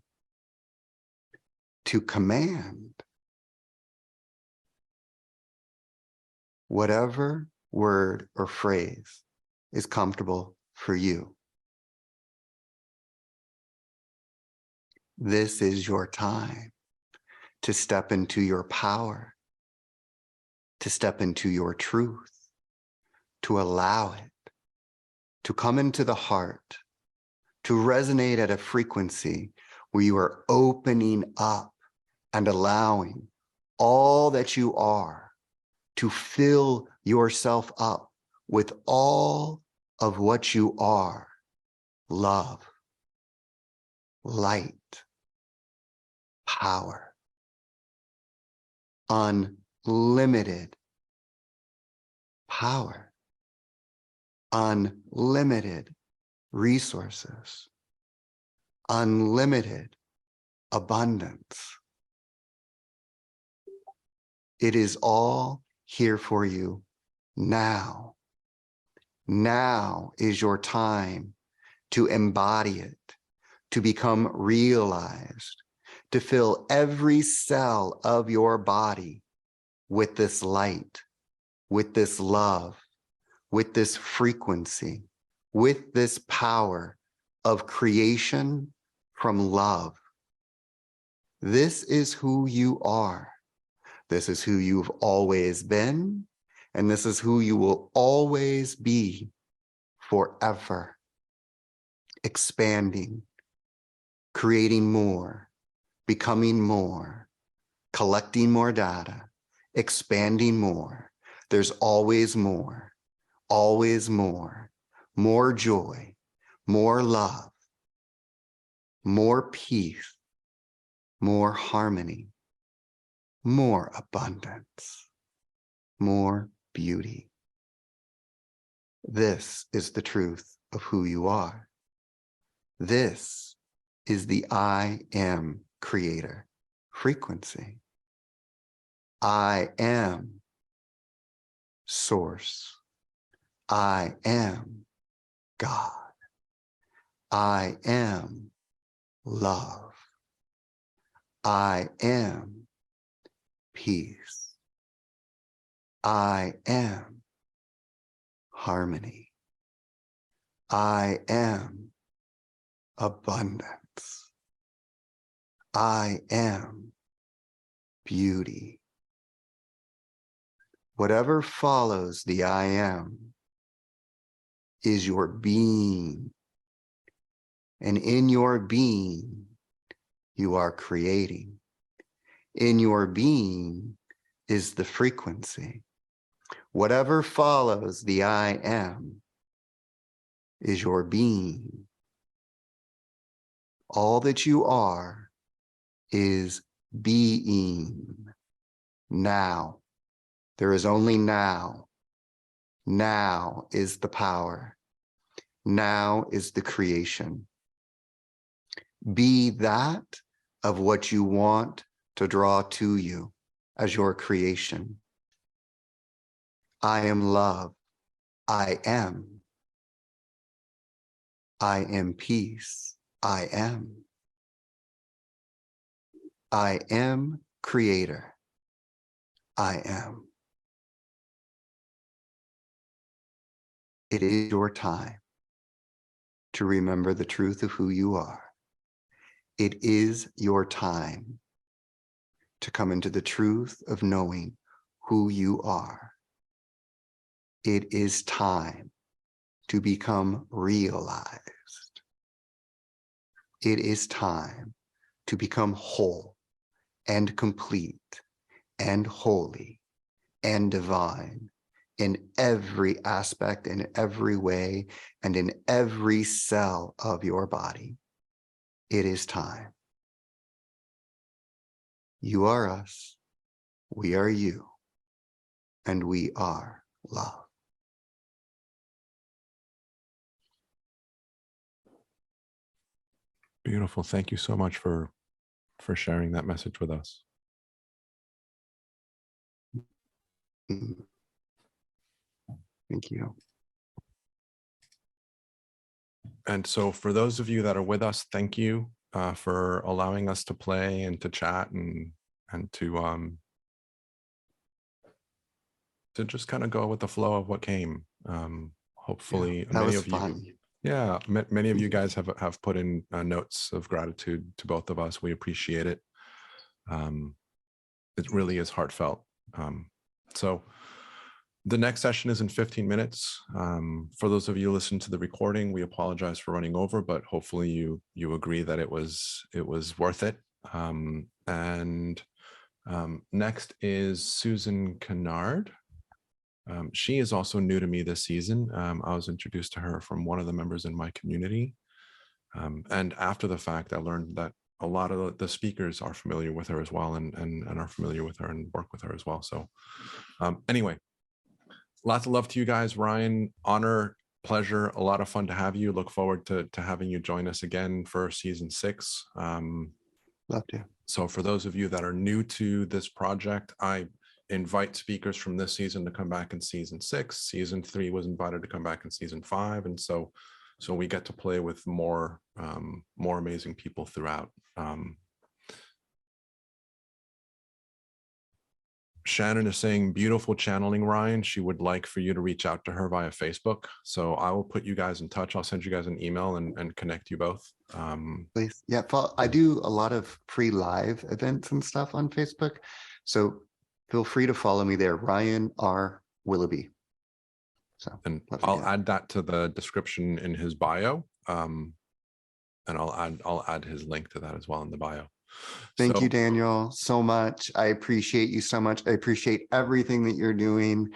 to command whatever word or phrase is comfortable for you. This is your time to step into your power, to step into your truth, to allow it, to come into the heart, to resonate at a frequency where you are opening up and allowing all that you are to fill yourself up with all of what you are: love, light, power, unlimited power, unlimited resources, unlimited abundance. It is all here for you now. Now is your time to embody it, to become realized, to fill every cell of your body with this light, with this love, with this frequency, with this power of creation from love. This is who you are. This is who you've always been, and this is who you will always be forever. Expanding, creating more, becoming more, collecting more data, expanding more. There's always more, more joy, more love, more peace, more harmony, more abundance, more beauty. This is the truth of who you are. This is the I am creator frequency. I am source. I am God. I am love. I am peace. I am harmony. I am abundance. I am beauty. Whatever follows the I am is your being. And in your being, you are creating. In your being is the frequency. Whatever follows the I am is your being. All that you are is being. Now. There is only now. Now is the power. Now is the creation. Be that of what you want to draw to you as your creation. I am love. I am. I am peace. I am. I am creator. I am. It is your time to remember the truth of who you are. It is your time to come into the truth of knowing who you are. It is time to become realized. It is time to become whole and complete and holy and divine in every aspect, in every way, and in every cell of your body. It is time. You are us, we are you, and we are love.
Beautiful. Thank you so much for sharing that message with us.
Thank you.
And so for those of you that are with us, thank you for allowing us to play and to chat and to just kind of go with the flow of what came. Hopefully,
Yeah, that
many
was
of you,
fun.
yeah, many of you guys have put in notes of gratitude to both of us. We appreciate it. It really is heartfelt. So the next session is in 15 minutes. For those of you who listen to the recording, we apologize for running over, but hopefully you agree that it was worth it. Next is Susan Kennard. She is also new to me this season. I was introduced to her from one of the members in my community. And after the fact, I learned that a lot of the speakers are familiar with her as well and are familiar with her and work with her as well. So anyway, lots of love to you guys. Ryan, honor, pleasure, a lot of fun to have you. Look forward to having you join us again for season 6.
Love to.
So for those of you that are new to this project, I invite speakers from this season to come back in season 6. Season 3 was invited to come back in season 5. And so we get to play with more amazing people throughout. Shannon is saying, beautiful channeling, Ryan. She would like for you to reach out to her via Facebook. So I will put you guys in touch. I'll send you guys an email and connect you both.
Please. Yeah, I do a lot of free live events and stuff on Facebook. So feel free to follow me there, Ryan R. Wilaby. So,
and I'll add that to the description in his bio. And I'll add his link to that as well in the bio.
Thank you, Daniel, so much. I appreciate you so much. I appreciate everything that you're doing,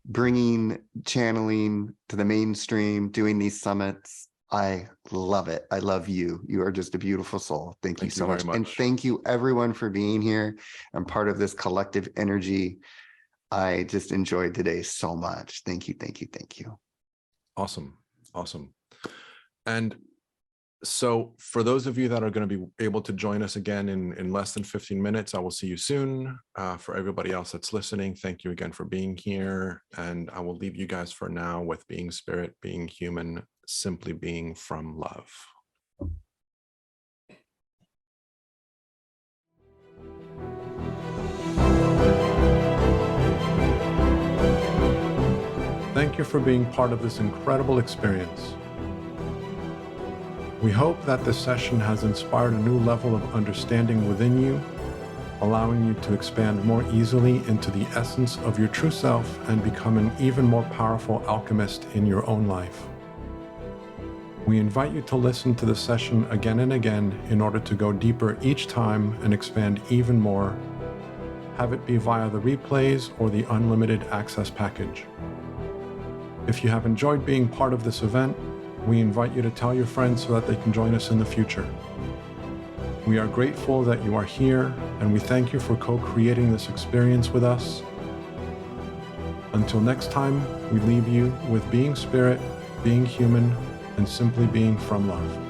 bringing channeling to the mainstream, doing these summits. I love it. I love you. You are just a beautiful soul. Thank you so much. And thank you everyone for being here and part of this collective energy. I just enjoyed today so much. Thank you, thank you, thank you.
Awesome, awesome. And so for those of you that are going to be able to join us again in less than 15 minutes, I will see you soon. For everybody else that's listening, thank you again for being here. And I will leave you guys for now with being spirit, being human, simply being from love.
thank you for being part of this incredible experience. We hope that this session has inspired a new level of understanding within you, allowing you to expand more easily into the essence of your true self and become an even more powerful alchemist in your own life. We invite you to listen to the session again and again in order to go deeper each time and expand even more. Have it be via the replays or the unlimited access package. If you have enjoyed being part of this event, we invite you to tell your friends so that they can join us in the future. We are grateful that you are here, and we thank you for co-creating this experience with us. Until next time, we leave you with being spirit, being human, and simply being from love.